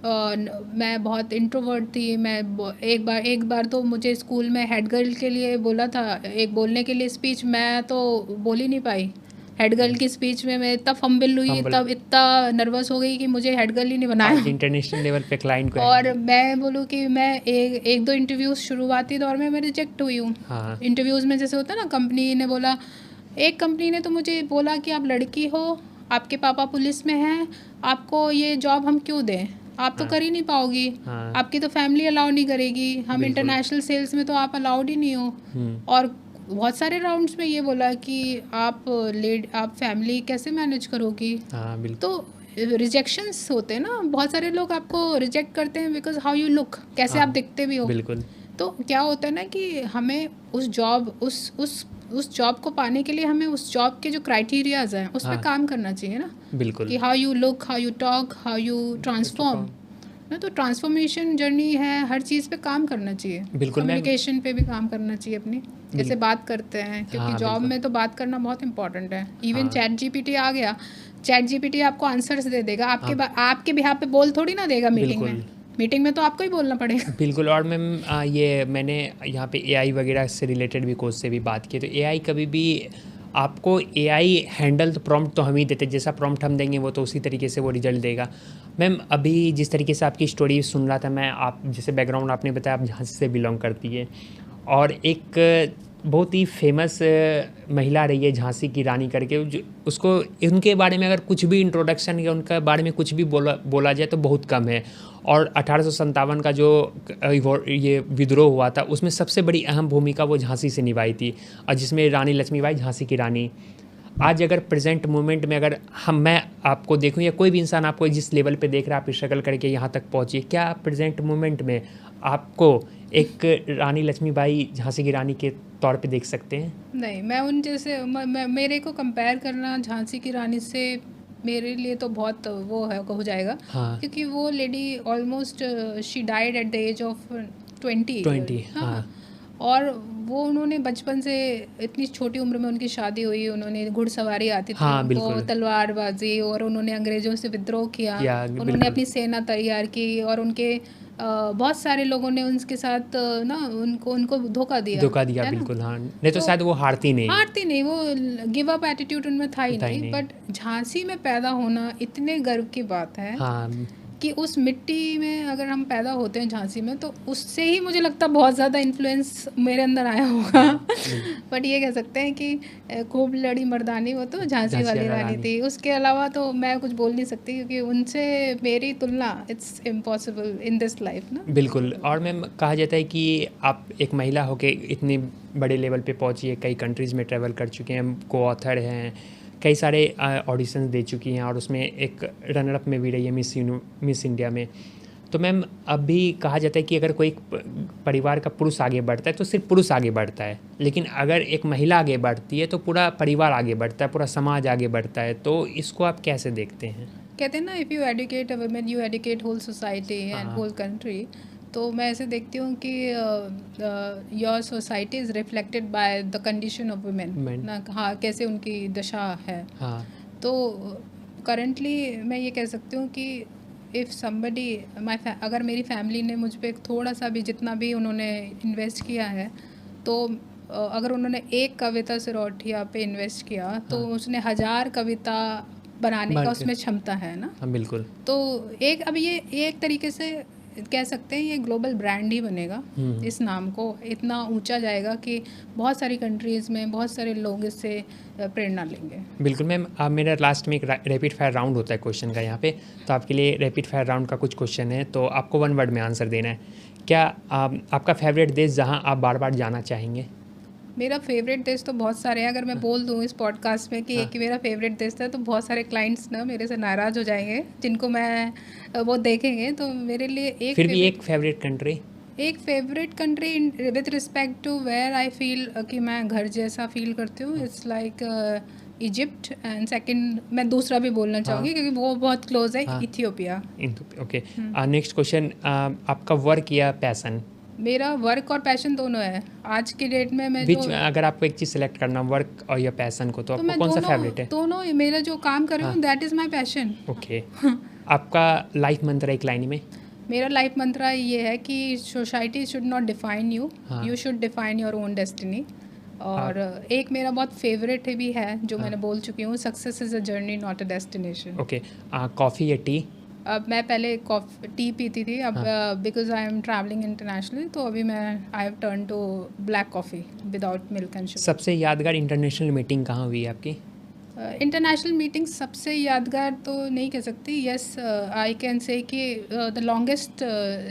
मैं बहुत इंट्रोवर्ट थी। एक बार तो मुझे स्कूल में हेड गर्ल के लिए बोला था, एक बोलने के लिए स्पीच, मैं तो बोल ही नहीं पाई। हेड गर्ल की स्पीच में मैं इतना फंबल हुई, हम्बल। तब इतना नर्वस हो गई कि मुझे हेड गर्ल ही नहीं बनाया। आज इंटरनेशनल लेवल पे क्लाइंट को और हैंडल। मैं बोलूँ कि मैं एक दो इंटरव्यूज़ शुरुआती दौर में मैं रिजेक्ट हुई हूँ। हाँ इंटरव्यूज़ में जैसे होता है ना, कंपनी ने बोला, एक कंपनी ने तो मुझे बोला कि आप लड़की हो, आपके पापा पुलिस में हैं, आपको ये जॉब हम क्यों दें, आप तो हाँ कर ही नहीं पाओगी, हाँ आपकी तो फैमिली अलाउ नहीं करेगी, हम बिल्कुल। इंटरनेशनल सेल्स में तो आप अलाउड ही नहीं हो। और बहुत सारे राउंड्स में ये बोला कि आप फैमिली कैसे मैनेज करोगी। हाँ बिल्कुल तो रिजेक्शंस होते हैं ना, बहुत सारे लोग आपको रिजेक्ट करते हैं बिकॉज हाउ यू लुक, कैसे आप हाँ दिखते भी हो। बिल्कुल तो क्या होता है ना कि हमें उस जॉब को पाने के लिए हमें उस जॉब के जो क्राइटेरियाज हैं उस पर हाँ काम करना चाहिए ना, बिल्कुल। कि how you look, how you talk, how you transform ना। तो ट्रांसफॉर्मेशन जर्नी है, हर चीज़ पे काम करना चाहिए, बिल्कुल मैम। कम्युनिकेशन पे भी काम करना चाहिए अपनी, जैसे बात करते हैं, क्योंकि हाँ जॉब बिल्कुल। में तो बात करना बहुत इंपॉर्टेंट है। इवन हाँ चैट जीपीटी आ गया, चैट जीपीटी आपको आंसर्स दे देगा, हाँ आपके बिहाफ पे बोल थोड़ी ना देगा बिल्कुल मीटिंग में तो आपको ही बोलना पड़ेगा। बिल्कुल। और मैम ये मैंने यहाँ पे एआई वगैरह से रिलेटेड भी कोच से भी बात की, तो एआई कभी भी आपको एआई हैंडल तो प्रॉम्प्ट तो हम ही देते, जैसा प्रॉम्प्ट हम देंगे वो तो उसी तरीके से वो रिजल्ट देगा। मैम अभी जिस तरीके से आपकी स्टोरी सुन रहा था मैं, आप जैसे बैकग्राउंड आपने बताया आप झांसी से बिलोंग करती है, और एक बहुत ही फेमस महिला रही है झांसी की रानी करके, जो उसको उनके बारे में अगर कुछ भी इंट्रोडक्शन या उनके बारे में कुछ भी बोला जाए तो बहुत कम है। और 1857 का जो ये विद्रोह हुआ था उसमें सबसे बड़ी अहम भूमिका वो झांसी से निभाई थी, और जिसमें रानी लक्ष्मीबाई झांसी की रानी। आज अगर प्रेजेंट मोमेंट में अगर मैं आपको देखूं या कोई भी इंसान आपको जिस लेवल पे देख रहा है, आप स्ट्रगल करके यहाँ तक पहुँची, क्या प्रेजेंट मोमेंट में आपको एक रानी लक्ष्मीबाई झांसी की रानी के तौर पे देख सकते हैं? नहीं, मैं उन जैसे मेरे को कंपेयर करना झांसी की रानी से मेरे लिए तो बहुत वो है हो जाएगा, हाँ क्योंकि वो lady almost she died at the age of 20। 20। हाँ हाँ। और वो उन्होंने बचपन से, इतनी छोटी उम्र में उनकी शादी हुई, उन्होंने घुड़सवारी आती थी हाँ उनको, बिल्कुल तलवारबाजी, और उन्होंने अंग्रेज़ों से विद्रोह किया, उन्होंने बिल्कुल अपनी सेना तैयार की, और उनके बहुत सारे लोगों ने उनके साथ ना उनको धोखा दिया, धोखा दिया है ना? बिल्कुल। हाँ नहीं तो तो शायद वो हारती नहीं। हारती नहीं, वो गिव अप एटीट्यूड उनमें था ही था ही नहीं। नहीं। बट झांसी में पैदा होना इतने गर्व की बात है हाँ कि उस मिट्टी में अगर हम पैदा होते हैं झांसी में, तो उससे ही मुझे लगता है बहुत ज़्यादा इन्फ्लुएंस मेरे अंदर आया होगा। बट ये कह सकते हैं कि खूब लड़ी मर्दानी वो तो झांसी वाली रानी थी। उसके अलावा तो मैं कुछ बोल नहीं सकती, क्योंकि उनसे मेरी तुलना it's impossible in this life ना। बिल्कुल। और मैम कहा जाता है कि आप एक महिला होके इतने बड़े लेवल पे पहुंची है, कई कंट्रीज़ में ट्रैवल कर चुके हैं, को ऑथर हैं, कई सारे ऑडिशंस दे चुकी हैं, और उसमें एक रनर अप में भी रही है मिस इंडिया में। तो मैम अभी कहा जाता है कि अगर कोई परिवार का पुरुष आगे बढ़ता है तो सिर्फ पुरुष आगे बढ़ता है, लेकिन अगर एक महिला आगे बढ़ती है तो पूरा परिवार आगे बढ़ता है, पूरा समाज आगे बढ़ता है। तो इसको आप कैसे देखते हैं? कहते हैं ना, if you educate a women you educate whole society and whole country. तो मैं ऐसे देखती हूँ कि your society is reflected by the condition of women ना, हाँ, कैसे उनकी दशा है। हाँ तो करंटली मैं ये कह सकती हूँ कि इफ़ समबडी अगर मेरी फैमिली ने मुझ पर थोड़ा सा भी, जितना भी उन्होंने इन्वेस्ट किया है, तो अगर उन्होंने एक कविता सिरौठिया पे इन्वेस्ट किया तो उसने 1000 कविता बनाने का उसमें क्षमता है ना। हाँ बिल्कुल। तो अब ये एक तरीके से कह सकते हैं ये ग्लोबल ब्रांड ही बनेगा। इस नाम को इतना ऊंचा जाएगा कि बहुत सारी कंट्रीज़ में बहुत सारे लोग इससे प्रेरणा लेंगे। बिल्कुल मैम, अब मेरा लास्ट में एक रैपिड फायर राउंड होता है क्वेश्चन का यहाँ पे, तो आपके लिए रैपिड फायर राउंड का कुछ क्वेश्चन है, तो आपको 1 वर्ड में आंसर देना है। क्या आपका फेवरेट देश जहाँ आप बार बार जाना चाहेंगे? मेरा फेवरेट देश तो बहुत सारे हैं। अगर मैं बोल दूँ इस पॉडकास्ट में कि एक ही मेरा फेवरेट देश था, तो बहुत सारे क्लाइंट्स ना मेरे से नाराज़ हो जाएंगे, जिनको मैं वो देखेंगे। तो मेरे लिए फिर भी एक फेवरेट कंट्री, एक favourite country with respect to where I feel कि मैं घर जैसा फील करती हूँ, it's like Egypt. And second मैं दूसरा भी बोलना चाहूँगी क्योंकि वो बहुत क्लोज है, इथियोपिया। ओके। नेक्स्ट क्वेश्चन, आपका वर्क या पैसन? मेरा वर्क और पैशन दोनों है आज की डेट में। मैं बीच अगर आपको एक चीज़ सेलेक्ट करना, वर्क और या पैसन को, तो आपको कौन सा फेवरेट है? दोनों। मेरा जो काम कर रही हूँ that is my passion. Okay. आपका लाइफ मंत्र एक लाइन में? मेरा लाइफ मंत्र ये है कि society should not define you, you should define your own destiny. और एक मेरा बहुत फेवरेट भी है जो मैंने बोल चुकी हूँ, success is a journey not a destination. Okay. Coffee या टी? अब मैं पहले टी पीती थी, अब because I am travelling internationally, तो अभी मैं I have turn to black coffee without milk and sugar. सबसे यादगार इंटरनेशनल मीटिंग कहाँ हुई है आपकी? इंटरनेशनल मीटिंग सबसे यादगार तो नहीं कह सकती। यस, आई कैन से कि the longest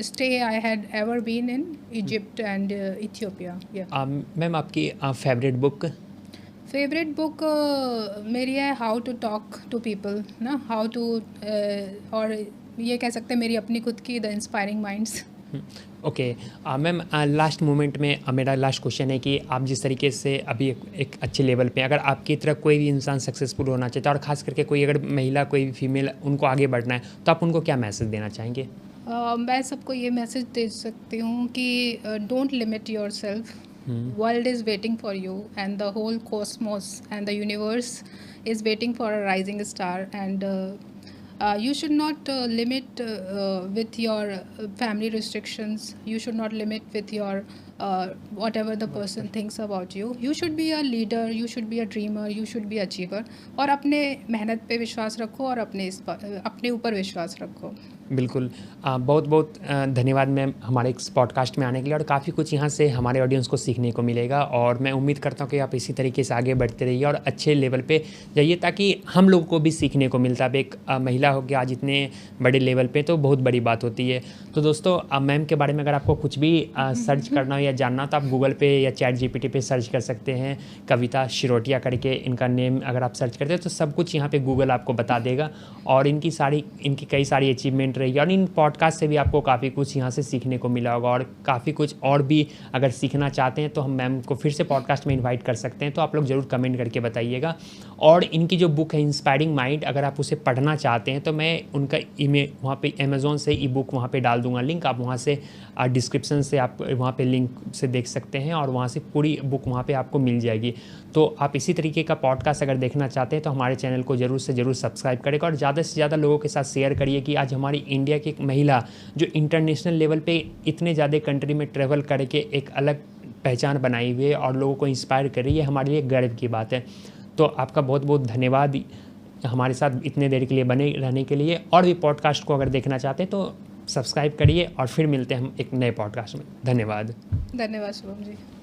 stay I had ever been in Egypt and Ethiopia. Ma'am आपकी फेवरेट बुक? फेवरेट बुक मेरी है how to talk to people ना, हाउ टू, और ये कह सकते हैं मेरी अपनी खुद की the inspiring minds. Okay ma'am, last moment में मेरा लास्ट क्वेश्चन है कि आप जिस तरीके से अभी एक अच्छे लेवल पे, अगर आपकी तरह कोई भी इंसान सक्सेसफुल होना चाहता है और ख़ास करके कोई अगर महिला, कोई फीमेल, उनको आगे बढ़ना है, तो आप उनको क्या मैसेज देना चाहेंगे? मैं सबको ये मैसेज दे सकती हूँ कि don't limit your self. World is waiting for you, and the whole cosmos and the universe is waiting for a rising star. And you should not limit with your family restrictions. You should not limit with your whatever the person thinks about you. You should be a leader, you should be a dreamer, you should be achiever. और अपने मेहनत पे विश्वास रखो और अपने ऊपर विश्वास रखो। बिल्कुल। बहुत बहुत धन्यवाद मैम हमारे इस पॉडकास्ट में आने के लिए, और काफ़ी कुछ यहाँ से हमारे ऑडियंस को सीखने को मिलेगा, और मैं उम्मीद करता हूँ कि आप इसी तरीके से आगे बढ़ते रहिए और अच्छे लेवल पे जाइए, ताकि हम लोगों को भी सीखने को मिलता है। अब एक महिला हो के आज इतने बड़े लेवल पे, तो बहुत बड़ी बात होती है। तो दोस्तों, मैम के बारे में अगर आपको कुछ भी सर्च करना हो या जानना, तो आप गूगल पे या ChatGPT पे सर्च कर सकते हैं। कविता शिरोटिया करके इनका नेम अगर आप सर्च करते हैं, तो सब कुछ यहाँ पे गूगल आपको बता देगा, और इनकी कई सारी अचीवमेंट रही है, और इन पॉडकास्ट से भी आपको काफ़ी कुछ यहाँ से सीखने को मिला होगा। और काफ़ी कुछ और भी अगर सीखना चाहते हैं, तो हम मैम को फिर से पॉडकास्ट में इन्वाइट कर सकते हैं, तो आप लोग ज़रूर कमेंट करके बताइएगा। और इनकी जो बुक है इंस्पायरिंग माइंड, अगर आप उसे पढ़ना चाहते हैं, तो मैं उनका वहाँ पे अमेज़ॉन से ई बुक वहाँ पे डाल दूँगा लिंक, आप वहाँ से डिस्क्रिप्शन से आप वहाँ पे लिंक से देख सकते हैं, और वहाँ से पूरी बुक वहाँ पे आपको मिल जाएगी। तो आप इसी तरीके का पॉडकास्ट अगर देखना चाहते हैं, तो हमारे चैनल को ज़रूर से ज़रूर सब्सक्राइब करेगा, और ज़्यादा से ज़्यादा लोगों के साथ शेयर करिए कि आज हमारी इंडिया की एक महिला जो इंटरनेशनल लेवल पे इतने ज़्यादा कंट्री में ट्रैवल करके एक अलग पहचान बनाई हुई है और लोगों को इंस्पायर कर रही है, हमारे लिए गर्व की बात है। तो आपका बहुत बहुत धन्यवाद हमारे साथ इतने देर के लिए बने रहने के लिए। और भी पॉडकास्ट को अगर देखना चाहते हैं, तो सब्सक्राइब करिए, और फिर मिलते हैं हम एक नए पॉडकास्ट में। धन्यवाद। धन्यवाद शुभम जी।